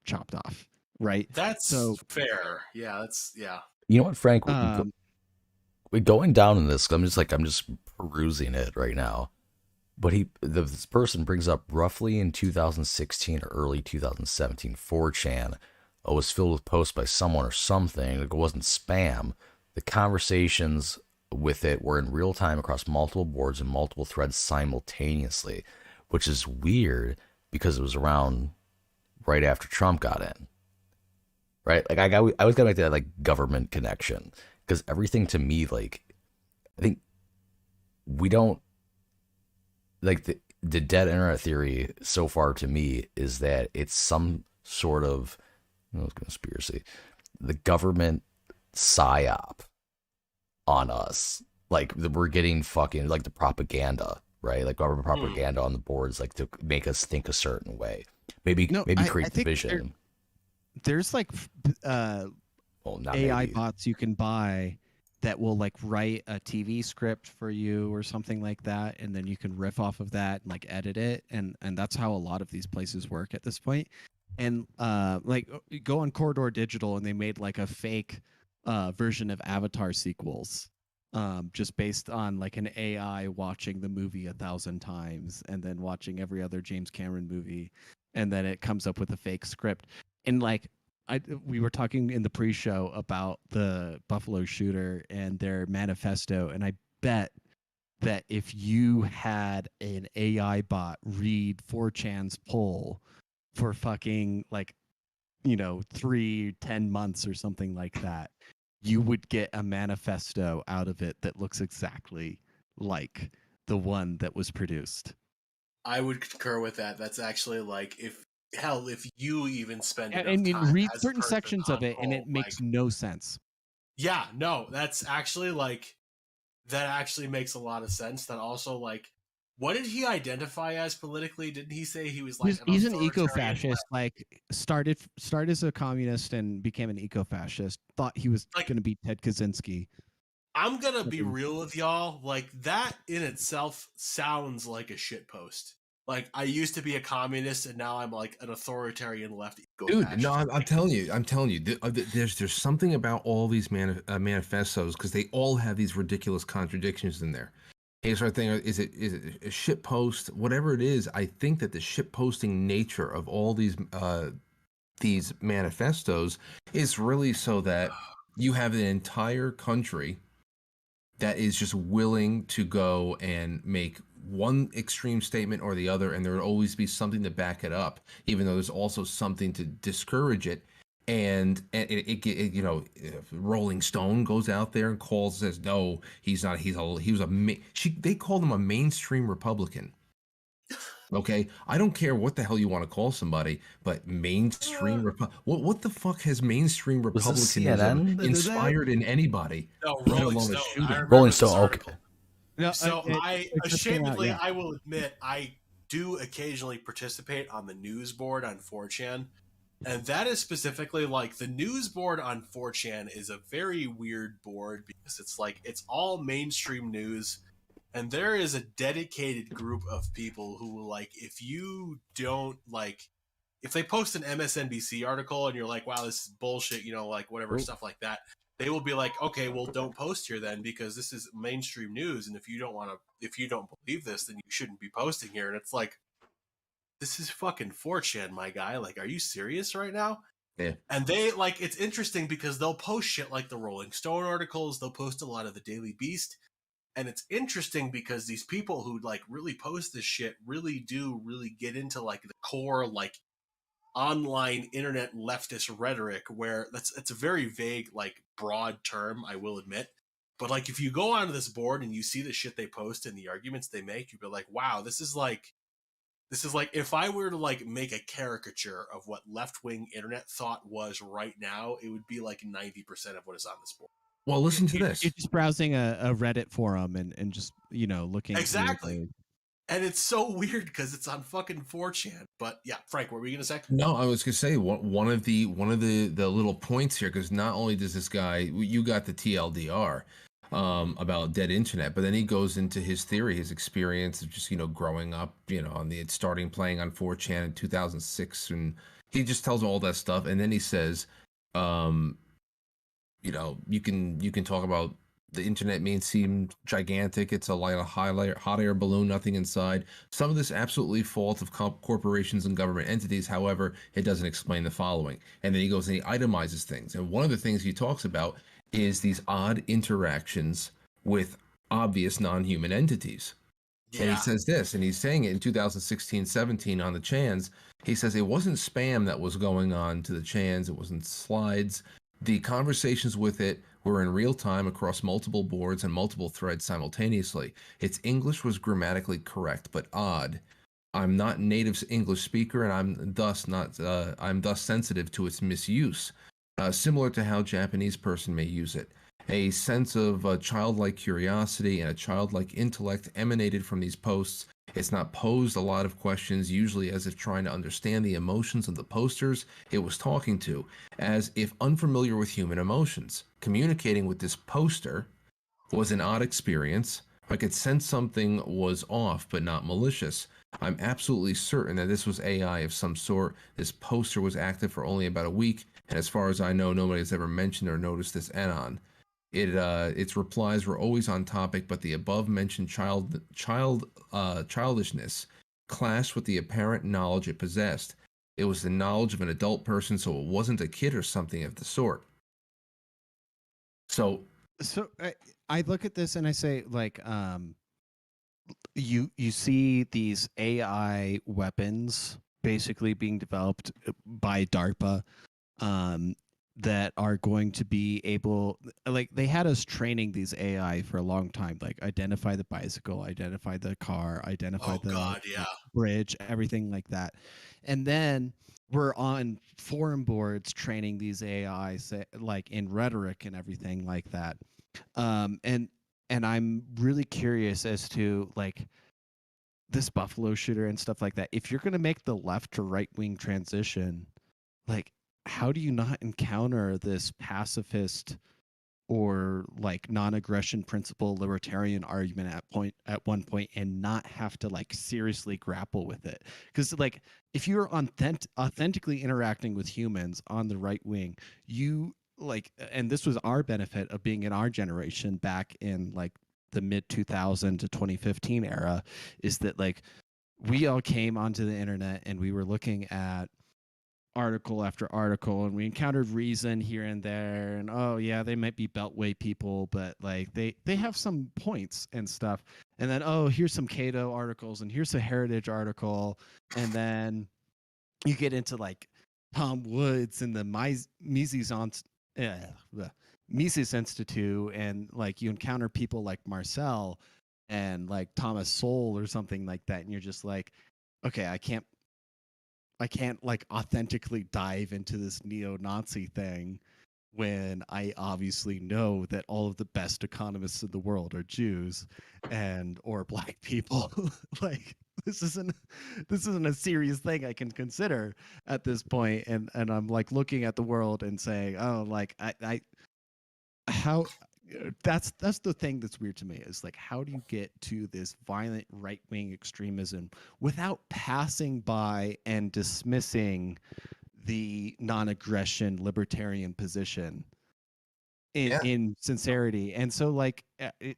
chopped off, right? That's So- fair. Yeah, yeah. You know what, Frank? We're going down in this. I'm just perusing it right now. But this person brings up roughly in 2016 or early 2017, 4chan was filled with posts by someone or something. Like it wasn't spam. The conversations with it were in real time across multiple boards and multiple threads simultaneously, which is weird because it was around right after Trump got in. Right? Like I always got to make that like government connection because everything to me, like, I think we don't like the dead internet theory so far to me is that it's some sort of conspiracy, the government psyop on us. Like we're getting fucking like the propaganda, right? Like government propaganda on the boards, like to make us think a certain way. Maybe create I think division. there's like Well, not AI maybe. bots you can buy that will like write a TV script for you or something like that, and then you can riff off of that and like edit it, and that's how a lot of these places work at this point. And like you go on Corridor Digital, and they made like a fake version of Avatar sequels, just based on like an AI watching the movie 1,000 times and then watching every other James Cameron movie, and then it comes up with a fake script. And like we were talking in the pre-show about the Buffalo shooter and their manifesto, and I bet that if you had an AI bot read 4chan's poll for fucking like 10 months or something like that, you would get a manifesto out of it that looks exactly like the one that was produced. I would concur with that. That's actually like if you even spend And, enough time read as a certain person sections on of it, and poll, it makes no sense. yeah, no, that's actually like that actually makes a lot of sense. That also like, what did he identify as politically? Didn't he say he was like an He's an authoritarian? eco-fascist. Like started as a communist and became an eco-fascist. Thought he was Like, going to be Ted Kaczynski. I'm gonna be real with y'all. Like that in itself sounds like a shitpost. Like I used to be a communist and now I'm like an authoritarian left Dude, eco-fascist. no, I'm telling you, there's something about all these manifestos because they all have these ridiculous contradictions in there. Hey, so I think is it a shit post, whatever it is. I think that the shit posting nature of all these manifestos is really so that you have an entire country that is just willing to go and make one extreme statement or the other, and there will always be something to back it up, even though there's also something to discourage it. And Rolling Stone goes out there and says, no, he's not. He was they called him a mainstream Republican. Okay, I don't care what the hell you want to call somebody, but mainstream what the fuck has mainstream Was this republicanism CNN that did that? inspired in anybody, No, let Rolling alone a Stone. I shooting? remember Rolling this Stone. Okay. article. No, So it just came out. ashamedly, Yeah. I will admit, I do occasionally participate on the news board on 4chan. And that is specifically like the news board on 4chan is a very weird board because it's like it's all mainstream news. And there is a dedicated group of people who will like, if you don't like, if they post an MSNBC article and you're like, wow, this is bullshit, like whatever, stuff like that, they will be like, okay, well, don't post here then because this is mainstream news. And if you don't believe this, then you shouldn't be posting here. And it's like, this is fucking 4chan, my guy. Like, are you serious right now? Yeah. And they like, it's interesting because they'll post shit like the Rolling Stone articles. They'll post a lot of the Daily Beast. And it's interesting because these people who like really post this shit really do really get into like the core, like online internet leftist rhetoric where it's a very vague, like broad term, I will admit. But like, if you go onto this board and you see the shit they post and the arguments they make, you'd be like, wow, this is like if I were to like make a caricature of what left-wing internet thought was right now, it would be like 90% of what is on this board. Well, listen to You're this. just browsing a Reddit forum and just looking Exactly. through And it's so weird because it's on fucking 4chan. But yeah, Frank, what were you gonna say? No, I was gonna say one of the little points here, because not only does this guy, you got the TLDR about dead internet, but then he goes into his theory, his experience of just growing up, on the starting playing on 4chan in 2006, and he just tells all that stuff, and then he says, you can talk about the internet may seem gigantic. It's a hot air balloon, nothing inside. Some of this absolutely fault of corporations and government entities. However, it doesn't explain the following. And then he goes and he itemizes things. And one of the things he talks about is these odd interactions with obvious non-human entities. Yeah. And he says this, and he's saying it in 2016-17 on the Chans. He says it wasn't spam that was going on to the Chans. It wasn't slides. The conversations with it were in real time across multiple boards and multiple threads simultaneously. Its English was grammatically correct, but odd. I'm not native English speaker, and I'm thus sensitive to its misuse, similar to how a Japanese person may use it. A sense of childlike curiosity and a childlike intellect emanated from these posts It's not posed a lot of questions, usually as if trying to understand the emotions of the posters it was talking to, as if unfamiliar with human emotions. Communicating with this poster was an odd experience. I could sense something was off, but not malicious. I'm absolutely certain that this was AI of some sort. This poster was active for only about a week, and as far as I know, nobody has ever mentioned or noticed this anon. Its replies were always on topic, but the above-mentioned childishness clashed with the apparent knowledge it possessed. It was the knowledge of an adult person, so it wasn't a kid or something of the sort. So So I look at this and I say, like, you see these AI weapons basically being developed by DARPA, um, that are going to be able, like, they had us training these AI for a long time, like identify the bicycle, identify the car, identify Oh the God, yeah. bridge, everything like that. And then we're on forum boards training these AI, like in rhetoric and everything like that. Um, and and I'm really curious as to, like, this Buffalo shooter and stuff like that. If you're going to make the left to right wing transition, like, how do you not encounter this pacifist or like non-aggression principle libertarian argument at one point and not have to like seriously grapple with it? Because, like, if you're authentically interacting with humans on the right wing, you, like, and this was our benefit of being in our generation back in like the mid 2000 to 2015 era, is that, like, we all came onto the internet and we were looking at article after article, and we encountered reason here and there, and oh yeah, they might be beltway people, but like they have some points and stuff. And then, oh, here's some Cato articles, and here's a heritage article. And then you get into like Tom Woods and the Mises Mises Institute, and like you encounter people like Marcel and like Thomas Sowell or something like that, and you're just like, okay, I can't like authentically dive into this neo-Nazi thing when I obviously know that all of the best economists in the world are Jews and or black people. Like, this isn't a serious thing I can consider at this point. And I'm like looking at the world and saying, oh, like I how that's the thing that's weird to me, is like, how do you get to this violent right-wing extremism without passing by and dismissing the non-aggression libertarian position yeah, in sincerity? And so, like,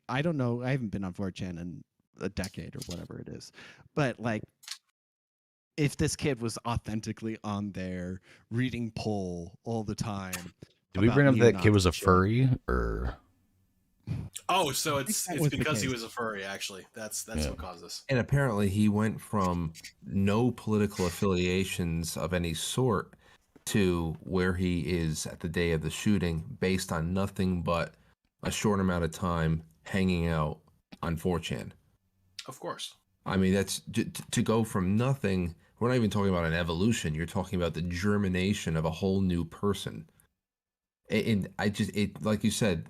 I don't know, I haven't been on 4chan in a decade or whatever it is, but like, if this kid was authentically on there reading poll all the time Did we about bring up that kid neo-Nazi was a shit. furry or? Oh, so I think it's that it's was the because he case. was a furry. Actually, that's Yeah. what caused this. and apparently he went from no political affiliations of any sort to where he is at the day of the shooting based on nothing but a short amount of time hanging out on 4chan. Of course. I mean, that's to go from nothing. We're not even talking about an evolution. You're talking about the germination of a whole new person. And I just, it, like you said,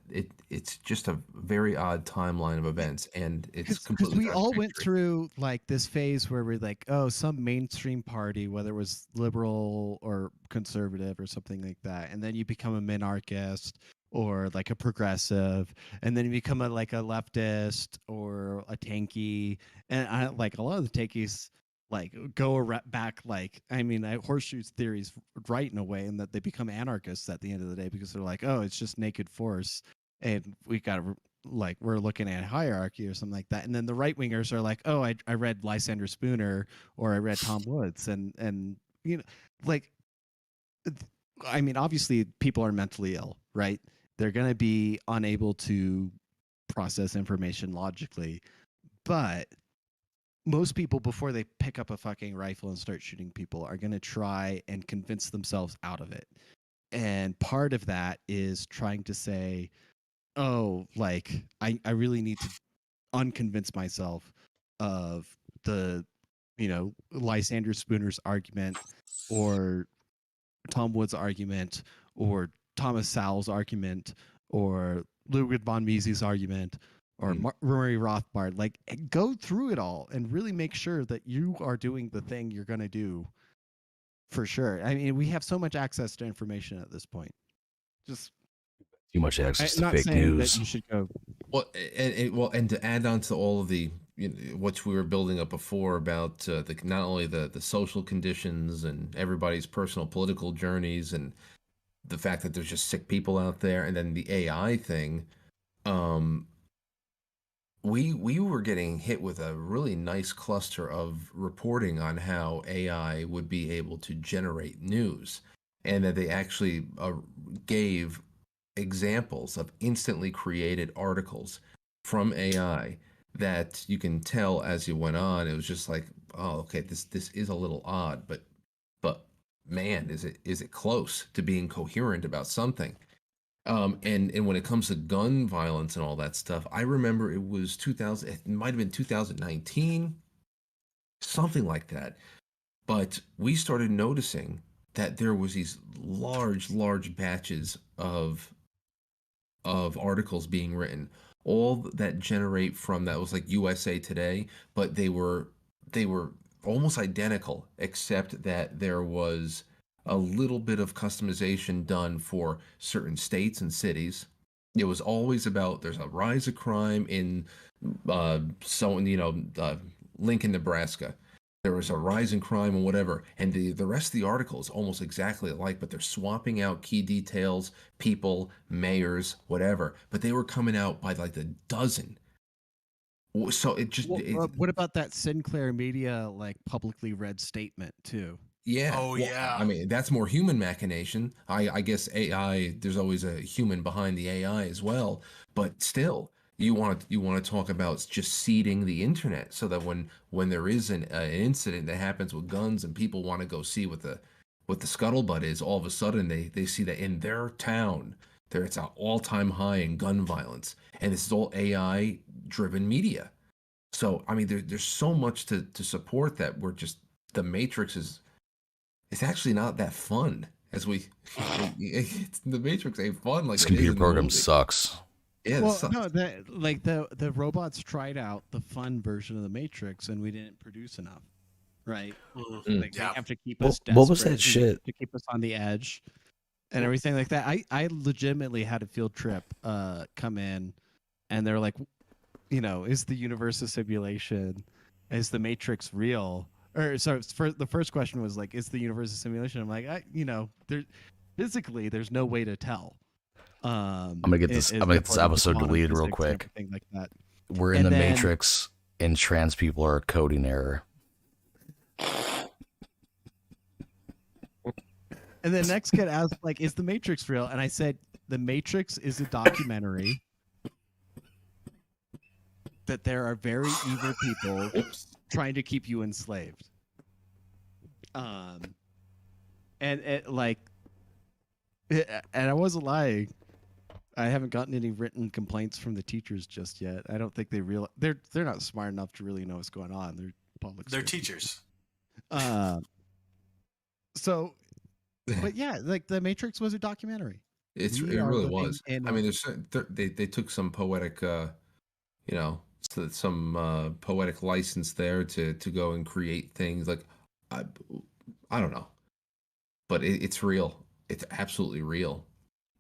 it's just a very odd timeline of events, and it's Because completely we all went contradictory. through like this phase where we're like, oh, some mainstream party, whether it was liberal or conservative or something like that, and then you become a minarchist or like a progressive, and then you become like a leftist or a tanky. And I like a lot of the tankies like back, like, I mean, horseshoes theories right in a way, in that they become anarchists at the end of the day, because they're like, oh, it's just naked force, and we got to, like, we're looking at hierarchy or something like that. And then the right wingers are like, oh, I read Lysander Spooner, or I read Tom Woods, and you know, like, I mean, obviously people are mentally ill, right? They're going to be unable to process information logically, but most people, before they pick up a fucking rifle and start shooting people, are going to try and convince themselves out of it. And part of that is trying to say, oh, like, I really need to unconvince myself of the, Lysander Spooner's argument, or Tom Wood's argument, or Thomas Sowell's argument, or Ludwig von Mises' argument, or Murray Rothbard. Like, go through it all and really make sure that you are doing the thing you're going to do for sure. I mean, we have so much access to information at this point. Just Too much access to not fake saying news. that you should go. And to add on to all of the what we were building up before about not only the social conditions and everybody's personal political journeys and the fact that there's just sick people out there, and then the AI thing, we were getting hit with a really nice cluster of reporting on how AI would be able to generate news, and that they actually gave examples of instantly created articles from AI that you can tell as you went on. It was just like, oh, okay, this is a little odd, but man, is it close to being coherent about something. And when it comes to gun violence and all that stuff, I remember it was 2000, it might have been 2019, something like that. But we started noticing that there was these large batches of articles being written, all that generate from that was like USA Today, but they were almost identical, except that there was a little bit of customization done for certain states and cities. It was always about there's a rise of crime in Lincoln, Nebraska. There was a rise in crime and whatever, and the rest of the article is almost exactly alike, but they're swapping out key details, people, mayors, whatever. But they were coming out by like the dozen. So it just What about that Sinclair Media like publicly read statement too? yeah. Oh, Well, yeah. I mean, that's more human machination. I guess AI. There's always a human behind the AI as well, but still, you want to talk about just seeding the internet so that when there is an incident that happens with guns and people want to go see what the scuttlebutt is, all of a sudden they see that in their town it's an all-time high in gun violence, and this is all AI driven media. So I mean, there's so much to support that. We're just the Matrix is. It's actually not that fun as we. The Matrix ain't fun like This it is computer in the program movie. sucks. Yeah, Well, it sucks. no, the robots tried out the fun version of the Matrix, and we didn't produce enough, right? Like they Yeah. have to keep What- us what was desperate, that and they shit? have to keep us on the edge, and everything like that. I legitimately had a field trip come in, and they're like, is the universe a simulation? Is the Matrix real? Or so the first question was like, is the universe a simulation? I'm like, there physically there's no way to tell. I'm gonna get this according to episode quantum deleted real physics and quick. everything like that. We're in And the then- Matrix, and trans people are a coding error. And the next kid asked, like, is the Matrix real? And I said, the Matrix is a documentary that there are very evil people trying to keep you enslaved. And I wasn't lying. I haven't gotten any written complaints from the teachers just yet. I don't think they realize they're not smart enough to really know what's going on. They're public. They're school teachers. So, but yeah, like the Matrix was a documentary. It We are really living was. in I mean, they took some poetic, some poetic license there to go and create things like I don't know, but it's real. It's absolutely real.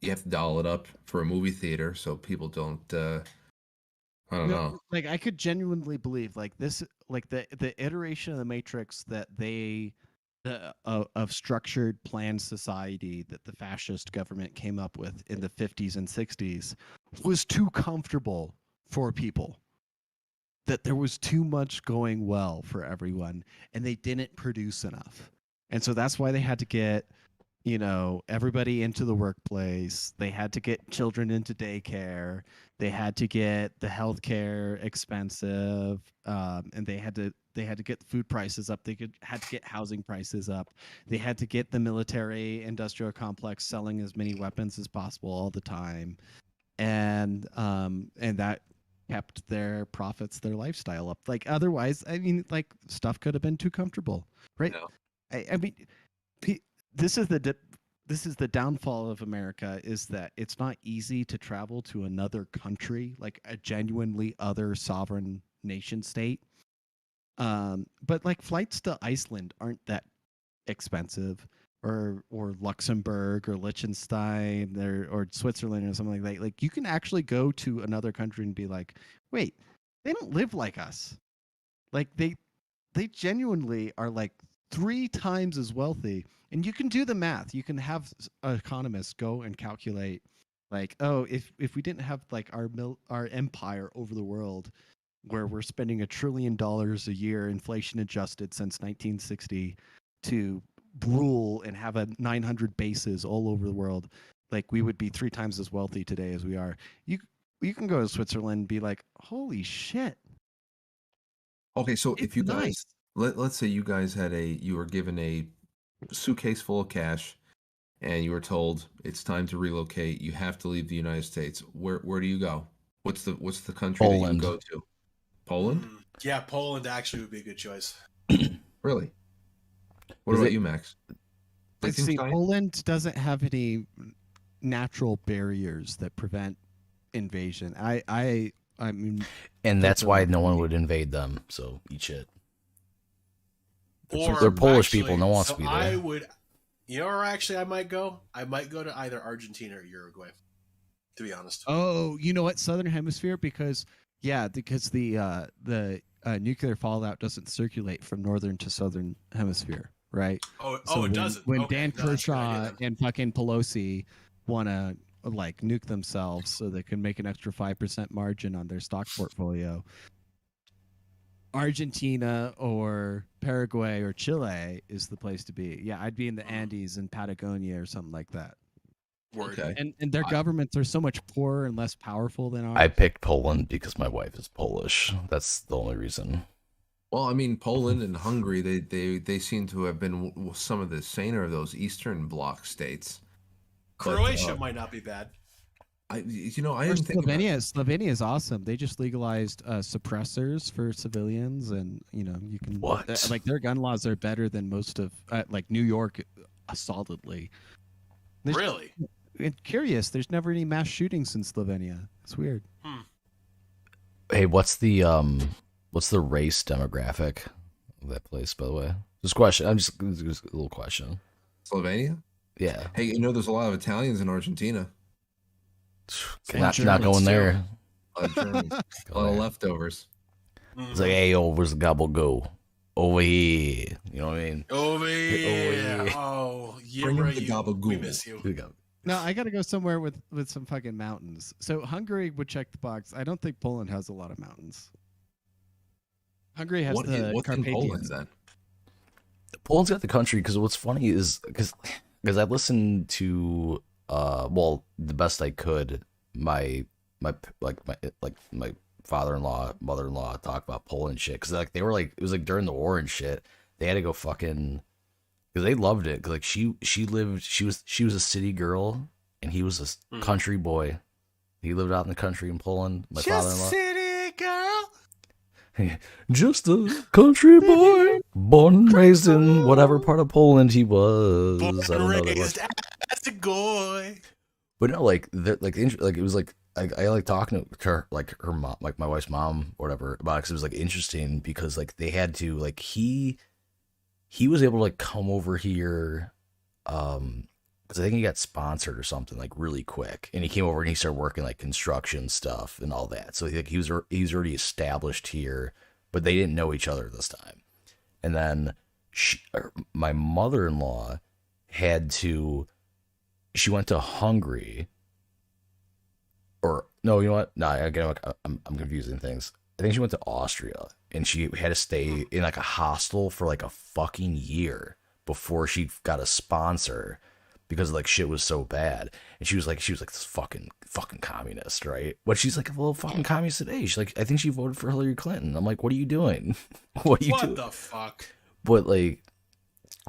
You have to dial it up for a movie theater so people don't. I don't know. Like I could genuinely believe like this, like the iteration of the Matrix that of structured planned society that the fascist government came up with in the 50s and 60s was too comfortable for people. That there was too much going well for everyone, and they didn't produce enough. And so that's why they had to get, everybody into the workplace. They had to get children into daycare. They had to get the healthcare expensive, and they had to get food prices up. Had to get housing prices up. They had to get the military industrial complex selling as many weapons as possible all the time, and that kept their profits, their lifestyle up. Like otherwise, I mean, like stuff could have been too comfortable, right? No. I mean, this is the this is the downfall of America, is that it's not easy to travel to another country, like a genuinely other sovereign nation state. But like flights to Iceland aren't that expensive, or Luxembourg or Liechtenstein or Switzerland or something like that. Like you can actually go to another country and be like, wait, they don't live like us. Like they genuinely are like 3 times as wealthy. And you can do the math. You can have economists go and calculate, like, oh, if we didn't have like our empire over the world, where we're spending $1 trillion a year, inflation adjusted since 1960, to rule and have 900 bases all over the world, like we would be 3 times as wealthy today as we are. You can go to Switzerland and be like, holy shit. Okay, so It's if you guys nice. let's say you guys you were given a suitcase full of cash and you were told it's time to relocate, you have to leave the United States. Where do you go? What's the country that you would Poland. go to? Poland? Yeah, Poland actually would be a good choice. Really? What Is about it- you, Max? See, Liechtenstein? Poland doesn't have any natural barriers that prevent invasion. I mean, And that's why no one Totally. would invade them. So eat shit. Or They're Polish actually, people. No one wants so to be there. I would, you know, where actually I might go. I might go to either Argentina or Uruguay. To be honest. oh, you know what? Southern Hemisphere, because the nuclear fallout doesn't circulate from northern to southern hemisphere, right? Oh, it doesn't. When Okay, Dan no, that's a good Kershaw idea then. and fucking Pelosi want to like nuke themselves so they can make an extra 5% margin on their stock portfolio, Argentina or Paraguay or Chile is the place to be. Yeah, I'd be in the Andes in Patagonia or something like that. Word. Okay. And their governments are so much poorer and less powerful than ours. I picked Poland because my wife is Polish. That's the only reason. Well, I mean, Poland and Hungary, they seem to have been some of the saner of those Eastern Bloc states. But, Croatia might not be bad. I Or didn't think about Slovenia is awesome. They just legalized suppressors for civilians, and you can What? like their gun laws are better than most of like New York, solidly. There's- Really? And curious, there's never any mass shootings in Slovenia. It's weird. Hey, what's the race demographic of that place? By the way, just question. I'm just a little question. Slovenia. Yeah, Hey, there's a lot of Italians in Argentina. And not Germans, going too. there. A lot of Germans, a Go lot of there. leftovers. It's like, hey, yo, where's the gobble go? Over here. You know what I mean? Over here. here. Oh, Bring him Yimra, the we gabagool. miss you. Here we go. No, I got to go somewhere with some fucking mountains. So Hungary would check the box. I don't think Poland has a lot of mountains. Hungary has What's the in Poland Carpathians. then? Poland's got the country because what's funny is because I listened to well, the best I could my father-in-law, mother-in-law talk about Poland shit because like they were like it was like during the war and shit. They had to go fucking because they loved it. 'Cause, like she was a city girl and he was a country boy. He lived out in the country in Poland. My father-in-law. city girl. Just a country boy, born and raised in whatever part of Poland he was. Born I don't know that raised much. as a goy. But no, like it was like I like talking to her, like her mom, like my wife's mom, or whatever, about it 'cause it was like interesting because like they had to like he was able to like come over here, because I think he got sponsored or something like really quick, and he came over and he started working like construction stuff and all that. So like he was already established here, but they didn't know each other this time. And then my mother-in-law she went to Hungary, or no, you know what? No, I'm confusing things. I think she went to Austria, and she had to stay in like a hostel for like a fucking year before she got a sponsor because like shit was so bad. And she was like this fucking communist, right? But she's like a little fucking communist today. She's like, I think she voted for Hillary Clinton. I'm like, what are you doing? What are you doing? What the fuck? But like,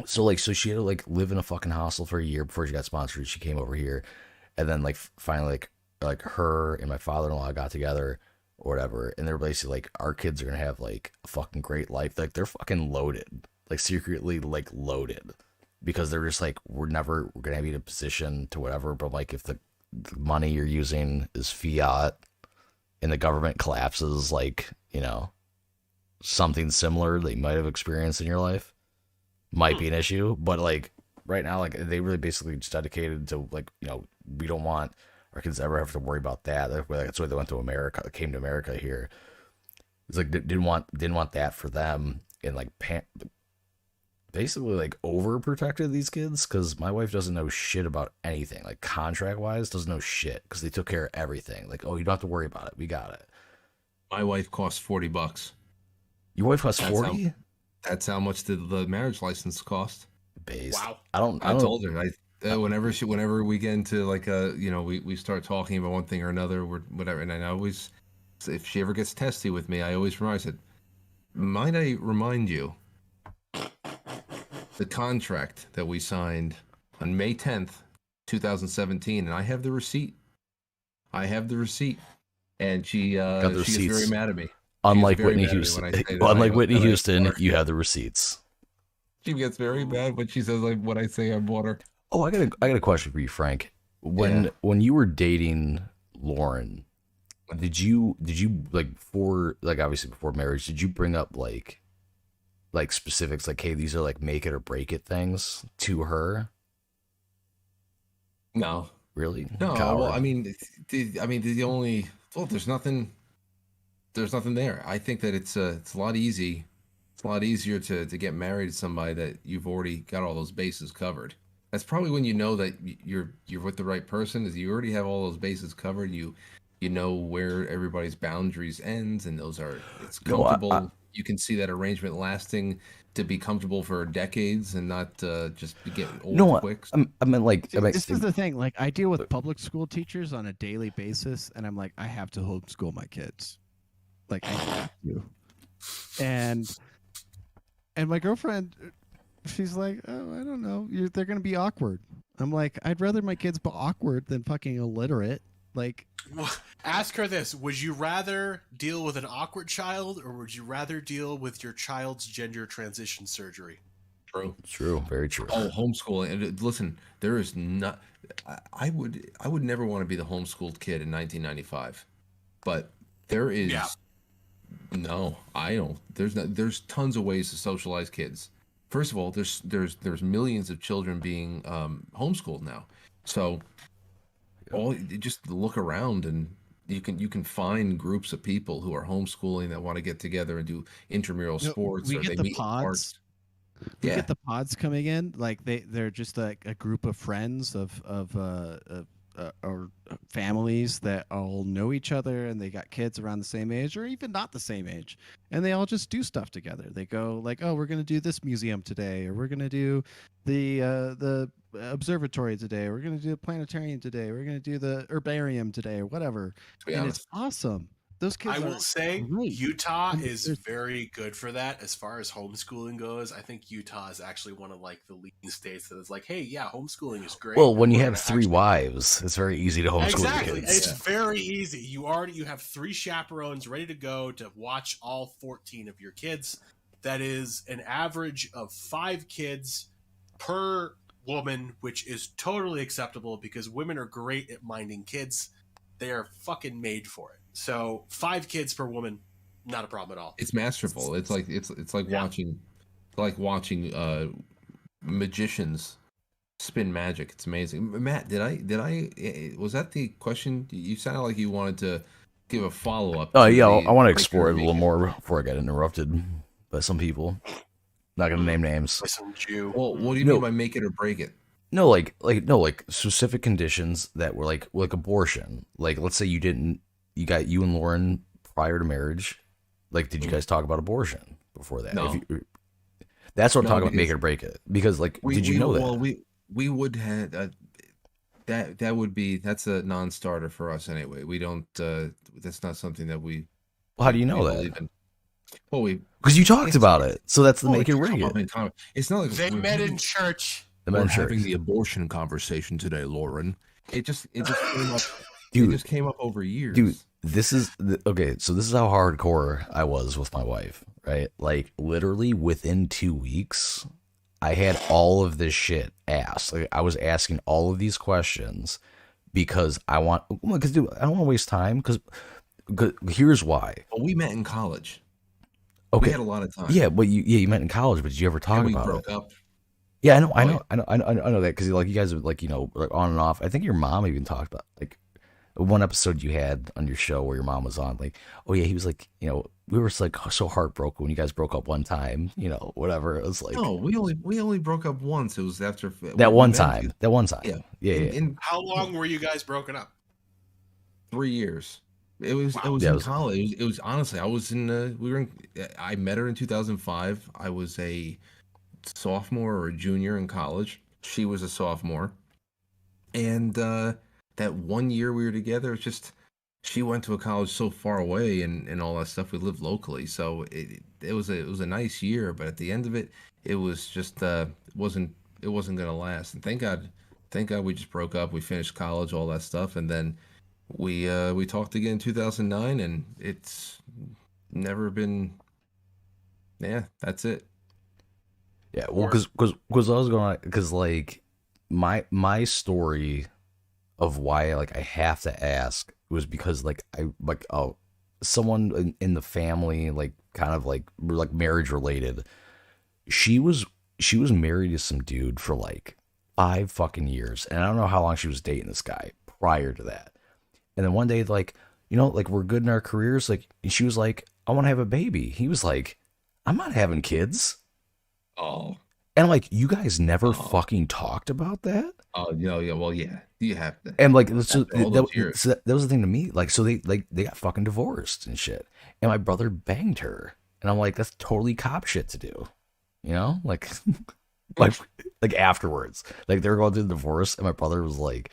so she had to like live in a fucking hostel for a year before she got sponsored. She came over here, and then like finally like her and my father-in-law got together or whatever, and they're basically like, our kids are gonna have like a fucking great life. Like they're fucking loaded, like secretly like loaded. because they're just like, we're gonna be in a position to whatever. But like, if the money you're using is fiat and the government collapses, like, you know, something similar that you might have experienced in your life might be an issue. But like right now, like they really basically just dedicated to like, you know, we don't want our kids to ever have to worry about that. That's why they went to America, came to America here. It's like didn't want that for them, and like basically like overprotected these kids, because my wife doesn't know shit about anything, like contract wise doesn't know shit, because they took care of everything. Like, oh, you don't have to worry about it, we got it. My wife costs $40. Your wife costs 40? That's how much the marriage license cost. Based. Wow. I told her whenever we get into like we start talking about one thing or another, or whatever, and I always, if she ever gets testy with me, I always remind her, might I remind you the contract that we signed on May 10th, 2017, and I have the receipt. And she gets very mad at me. Unlike Whitney Houston, you have the receipts. She gets very mad when she says like what I say I bought her. Oh, I got a question for you, Frank. When you were dating Lauren, did you like obviously before marriage, did you bring up like specifics, like, hey, these are like make it or break it things to her? No. Really? No. Coward. Well, there's nothing there. I think that it's a lot easier to get married to somebody that you've already got all those bases covered. That's probably when you know that you're with the right person, is you already have all those bases covered. You know where everybody's boundaries ends, and it's comfortable. No, you can see that arrangement lasting to be comfortable for decades and not just get old quick. This is the thing. Like, I deal with public school teachers on a daily basis, and I'm like, I have to homeschool my kids. Like, I have to. And my girlfriend, she's like, oh, I don't know. They're going to be awkward. I'm like, I'd rather my kids be awkward than fucking illiterate. Like, ask her this: would you rather deal with an awkward child, or would you rather deal with your child's gender transition surgery? True, very true. Oh, homeschooling. And listen, there is not. I would never want to be the homeschooled kid in 1995, but there is. Yeah. No, I don't. There's tons of ways to socialize kids. First of all, there's millions of children being homeschooled now, so. Just look around and you can find groups of people who are homeschooling that want to get together and do intramural sports. We get the pods. We get the pods coming in, like they're just like a group of friends or families that all know each other, and they got kids around the same age or even not the same age, and they all just do stuff together. They go like, oh, we're going to do this museum today, or we're going to do the observatory today, we're going to do the planetarium today, we're going to do the herbarium today, or whatever. And it's awesome. Those kids, I will say, great. Utah is very good for that as far as homeschooling goes. I think Utah is actually one of like the leading states that is like, hey, yeah, homeschooling is great. Well, when you have three wives, it's very easy to homeschool exactly. kids. It's very easy. You have 3 chaperones ready to go to watch all 14 of your kids. That is an average of 5 kids per woman, which is totally acceptable because women are great at minding kids. They are fucking made for it. So 5 kids per woman, not a problem at all. It's masterful. It's like watching magicians spin magic. It's amazing. Matt, was that the question? You sounded like you wanted to give a follow up. Oh yeah, I want to explore it a little more before I get interrupted by some people. Not gonna name names. Some Jew. Well, what do you mean by make it or break it? No, like specific conditions that were like abortion. Like, let's say you and Lauren prior to marriage. Like, did you guys talk about abortion before that? No. That's what I'm talking about. Make it or break it. Because did you know that? Well, we would have that's a non-starter for us anyway. We don't. That's not something that we. Well, how do you know that? Well, because you talked about it. So that's the make it or break it. It's not like they met in church. We're having the abortion conversation today, Lauren. It just came up. Dude, it just came up over years. Dude, this is okay. So this is how hardcore I was with my wife, right? Like literally within 2 weeks, I had all of this shit asked. Like, I was asking all of these questions because because dude, I don't want to waste time. Because here's why. Well, we met in college. Okay, We had a lot of time. yeah, but you met in college, but did you ever talk And we about broke it? up. Yeah, I know, Oh, yeah. I know that because like you guys are like like on and off. I think your mom even talked about like one episode you had on your show where your mom was on. Like, oh yeah, he was like, we were like so heartbroken when you guys broke up one time. Whatever. It was like No, we only broke up once. It was after that we one met. time. That one time. Yeah, Yeah, yeah. in How long were you guys broken up? 3 years. It was Wow. it was Yeah, in it was- college. It was honestly, I was in we were in, I met her in 2005. I was a sophomore or a junior in college. She was a sophomore. And that 1 year we were together, it's just she went to a college so far away and all that stuff. We lived locally, so it was a nice year, but at the end of it, it was just it wasn't gonna last. And thank God we just broke up. We finished college, all that stuff, and then we talked again in 2009, and it's never been. Yeah, that's it. Yeah, well, Or- because I was going because like my story of why like I have to ask was because like I like someone in the family like kind of like we're like marriage related. She was married to some dude for like 5 fucking years, and I don't know how long she was dating this guy prior to that. And then one day, like like we're good in our careers, like and she was like, I want to have a baby. He was like, I'm not having kids. Oh, And I'm like, you guys never Oh. fucking talked about that? oh, yeah, well, yeah, you have to. And like, so After all those years. that was the thing to me. Like, so they got fucking divorced and shit. And my brother banged her. And I'm like, that's totally cop shit to do. Like, like, like afterwards. Like, they were going through the divorce. And my brother was like,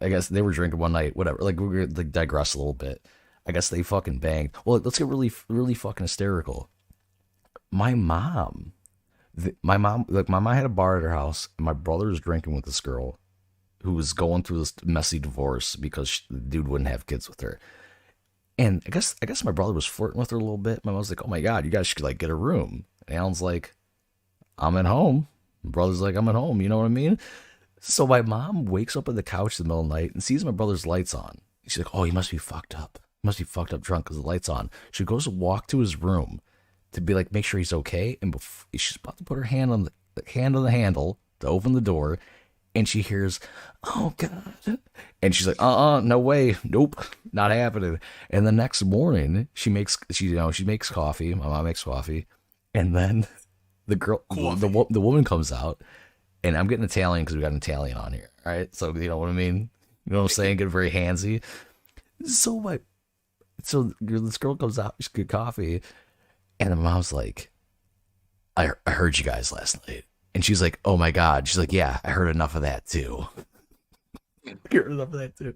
I guess they were drinking one night, whatever. Like, we're gonna like digress a little bit. I guess they fucking banged. Well, let's get really, really fucking hysterical. My mom, my mom had a bar at her house, and my brother was drinking with this girl who was going through this messy divorce because the dude wouldn't have kids with her. And I guess my brother was flirting with her a little bit. My mom's like, "Oh my god, you guys should like get a room." And Alan's like, "I'm at home." My brother's like, "I'm at home." You know what I mean? So my mom wakes up on the couch in the middle of the night and sees my brother's lights on. She's like, "Oh, he must be fucked up. He must be fucked up drunk because the light's on." She goes to walk to his room to be like, make sure he's okay. And she's about to put her hand on the handle to open the door, and she hears, "Oh God!" And she's like, no way, nope, not happening." And the next morning, she makes coffee. My mom makes coffee, and then the girl, the woman comes out, and I'm getting Italian because we got an Italian on here, all right? So you know what I mean? You know what I'm saying? Get very handsy. So this girl comes out, she's good coffee. And the mom's like, I heard you guys last night. And she's like, "Oh my God." She's like, "Yeah, I heard enough of that too." I heard enough of that too.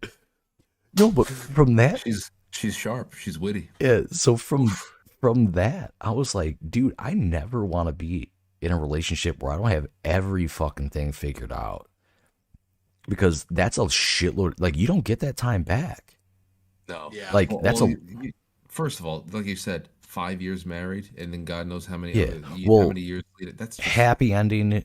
No, but from that, She's sharp. She's witty. yeah. So from that, I was like, dude, I never want to be in a relationship where I don't have every fucking thing figured out. Because that's a shitload. Like, you don't get that time back. No. Yeah. Like, that's a first of all, like you said, 5 years married, and then God knows how many Yeah, how well, many years later. That's just, happy ending.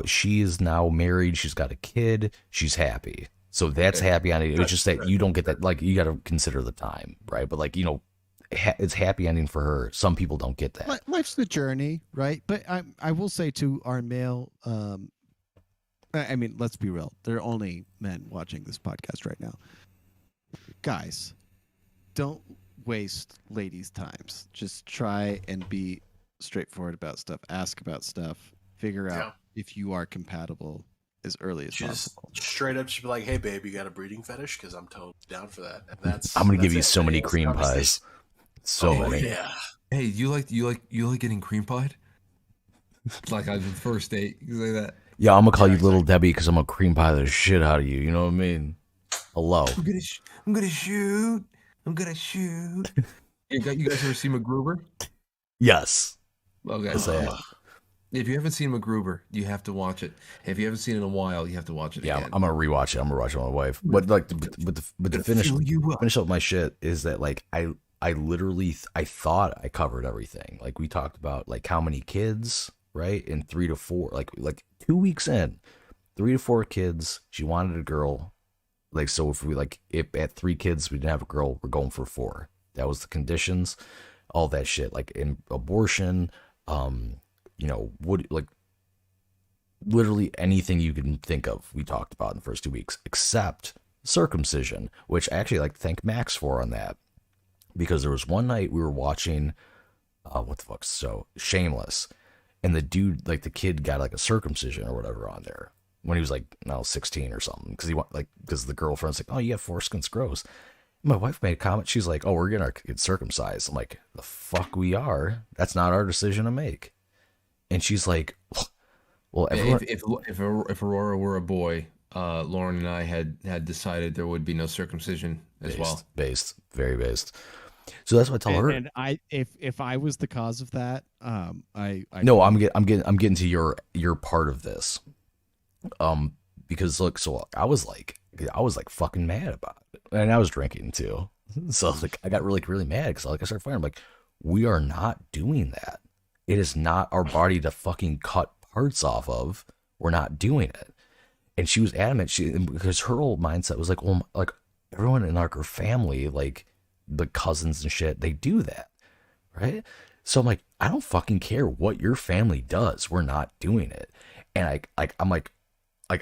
She is now married. She's got a kid. She's happy. So that's Okay. happy ending. It's Good, just that good. you don't get that. Like, you got to consider the time, right? But like, it's happy ending for her. Some people don't get that. Life's the journey, right? But I will say to our male, I mean, let's be real. There are only men watching this podcast right now. Guys, don't waste ladies' times. Just try and be straightforward about stuff. Ask about stuff. Figure out Yeah. if you are compatible as early as Just possible. straight up, she'd be like, "Hey, babe, you got a breeding fetish? Because I'm totally down for that." And that's I'm gonna give that's you it. so many That's the cream conversation. pies. So Oh many. yeah. hey, you like getting cream pied? Like on the first date, you say that. Yeah, I'm gonna call Yeah, you Little Debbie because I'm gonna cream pie the shit out of you. You know what I mean? Hello. I'm gonna shoot. I'm gonna shoot. You guys ever seen MacGruber? Yes. Okay. Yes, I have. If you haven't seen MacGruber, you have to watch it. If you haven't seen it in a while, you have to watch it Yeah, again. I'm gonna rewatch it. I'm gonna watch it with my wife. But like, but to finish Fill you up. up my shit is that like I literally I thought I covered everything. Like, we talked about like how many kids right? And 3 to 4, like 2 weeks in, 3 to 4 kids. She wanted a girl. Like, so if at 3 kids we didn't have a girl, we're going for 4. That was the conditions, all that shit, like in abortion, like literally anything you can think of, we talked about in the first 2 weeks, except circumcision, which I actually like to thank Max for on that, because there was one night we were watching, what the fuck, so Shameless, and the dude, like the kid, got like a circumcision or whatever on there when he was like 16 or something, because the girlfriend's like, oh yeah, foreskin's gross. My wife made a comment. She's like, oh, we're getting our kids circumcised. I'm like, the fuck we are. That's not our decision to make. And she's like, well, everyone. If Aurora were a boy, Lauren and I had decided there would be no circumcision as well. Very based. So that's what I tell her. And if I was the cause of that, I'm getting to your part of this. Because look, so I was like fucking mad about it, and I was drinking too. So like I got really mad because I started fighting. I'm like, we are not doing that. It is not our body to fucking cut parts off of. We're not doing it. And she was adamant. Because her whole mindset was like, well, like everyone in like her family, like the cousins and shit, they do that, right? So I'm like, I don't fucking care what your family does. We're not doing it. And I'm like,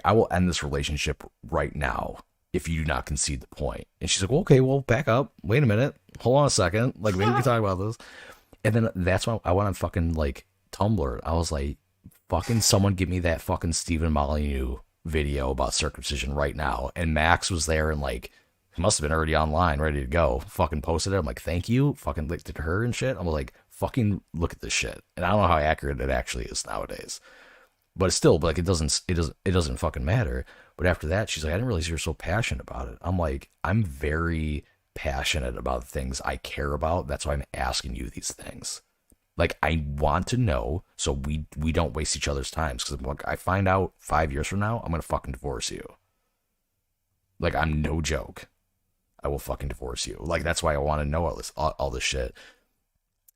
I will end this relationship right now if you do not concede the point. And she's like, well, okay, well, back up. Wait a minute. Hold on a second. Like, maybe we can talk about this. And then that's why I went on fucking like Tumblr. I was like, fucking someone give me that fucking Stephen Molyneux video about circumcision right now. And Max was there and like, he must have been already online, ready to go. Fucking posted it. I'm like, thank you. Fucking licked it to her and shit. I'm like, fucking look at this shit. And I don't know how accurate it actually is nowadays. But still, like it doesn't fucking matter. But after that, she's like, I didn't realize you were so passionate about it. I'm like, I'm very passionate about things I care about. That's why I'm asking you these things. Like, I want to know so we don't waste each other's times. Because like, I find out 5 years from now, I'm gonna fucking divorce you. Like, I'm no joke. I will fucking divorce you. Like, that's why I want to know all this shit.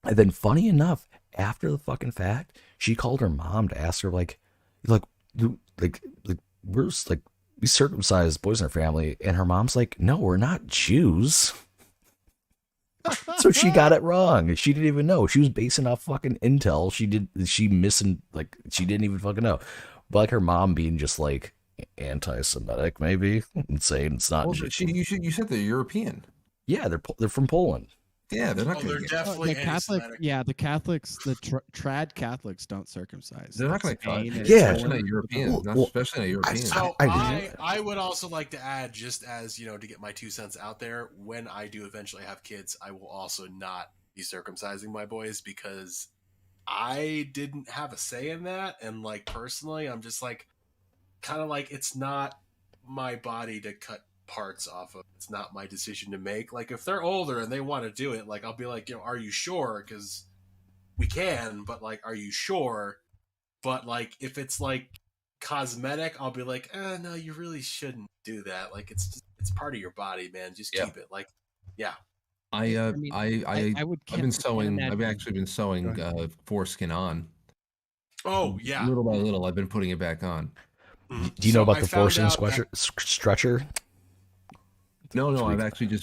And then, funny enough, after the fucking fact, she called her mom to ask her where's like we circumcised boys in our family, and her mom's like, no, we're not Jews. So she got it wrong. She didn't even know. She was basing off fucking intel. She didn't even fucking know. But like her mom being just like anti-Semitic, maybe, and saying it's not. Well, you said they're European. Yeah, they're from Poland. Yeah, they're not. They're definitely the Catholic. Yeah, the Catholics, the trad Catholics don't circumcise. They're not going to cut. Yeah, especially not Europeans. Especially not Europeans. So I would also like to add, just as to get my 2 cents out there, when I do eventually have kids, I will also not be circumcising my boys, because I didn't have a say in that, and like personally, I'm just like, kind of like, it's not my body to cut parts off of. It's not my decision to make. Like, if they're older and they want to do it, like, I'll be like, are you sure? Because we can, but like, are you sure? But like, if it's like cosmetic, I'll be like, no, you really shouldn't do that. Like, it's part of your body, man. Just keep it. Like, yeah. I've been sewing. I've actually been sewing foreskin on. Oh yeah. Little by little, I've been putting it back on. Do you know about the foreskin stretcher? No, I've actually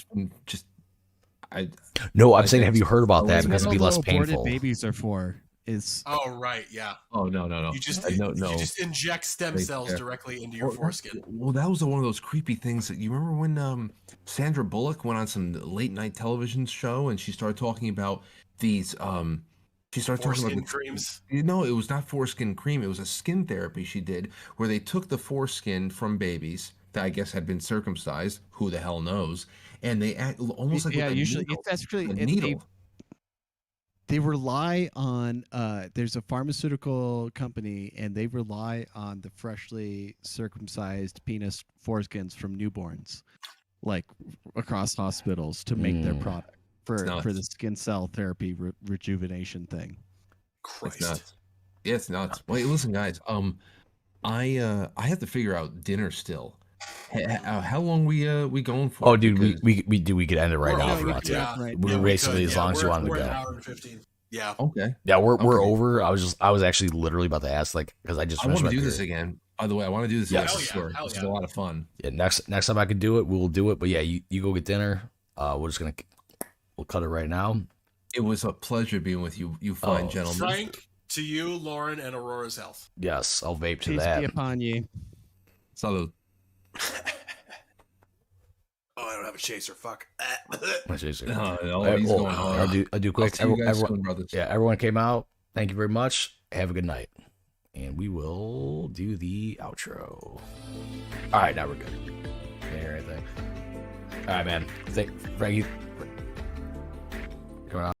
I'm saying, have you heard about that? Because it'd be less painful. Babies are for Oh right, yeah. Oh no. You just inject stem cells directly into your foreskin. Well, that was one of those creepy things that you remember when Sandra Bullock went on some late night television show and she started talking about these she started talking about creams. No, it was not foreskin cream. It was a skin therapy she did where they took the foreskin from babies that I guess had been circumcised. Who the hell knows? And they act almost like usually it's actually a needle. They rely on there's a pharmaceutical company and they rely on the freshly circumcised penis foreskins from newborns, like across hospitals, to make their product for the skin cell therapy rejuvenation thing. Christ. It's nuts. Yeah, it's nuts. Wait, listen, guys. I have to figure out dinner still. How long we going for? Oh, dude, we could end it right now if we want to. Yeah, we're basically as long as you wanted to we're go. an hour and 15. Yeah. Okay. Yeah, we're Okay. over. I was actually literally about to ask, like, because I just I want finished to my do this period. again. By the way, I want to do this Yeah. again for Hell yeah, sure. hell This is yeah. a lot of fun. Yeah, next time I can do it, we will do it. But yeah, you go get dinner. We'll cut it right now. It was a pleasure being with you, you fine Oh, gentlemen. Frank, to you, Lauren, and Aurora's health. Yes, I'll vape to Peace be that. upon ye. Salud. Oh, I don't have a chaser. Fuck. He's Well, going hard. I'll do quick. See you guys Everyone, soon, brothers. yeah, everyone came out. Thank you very much. Have a good night. And we will do the outro. All right, now we're good. Can't hear anything. All right, man. Frankie.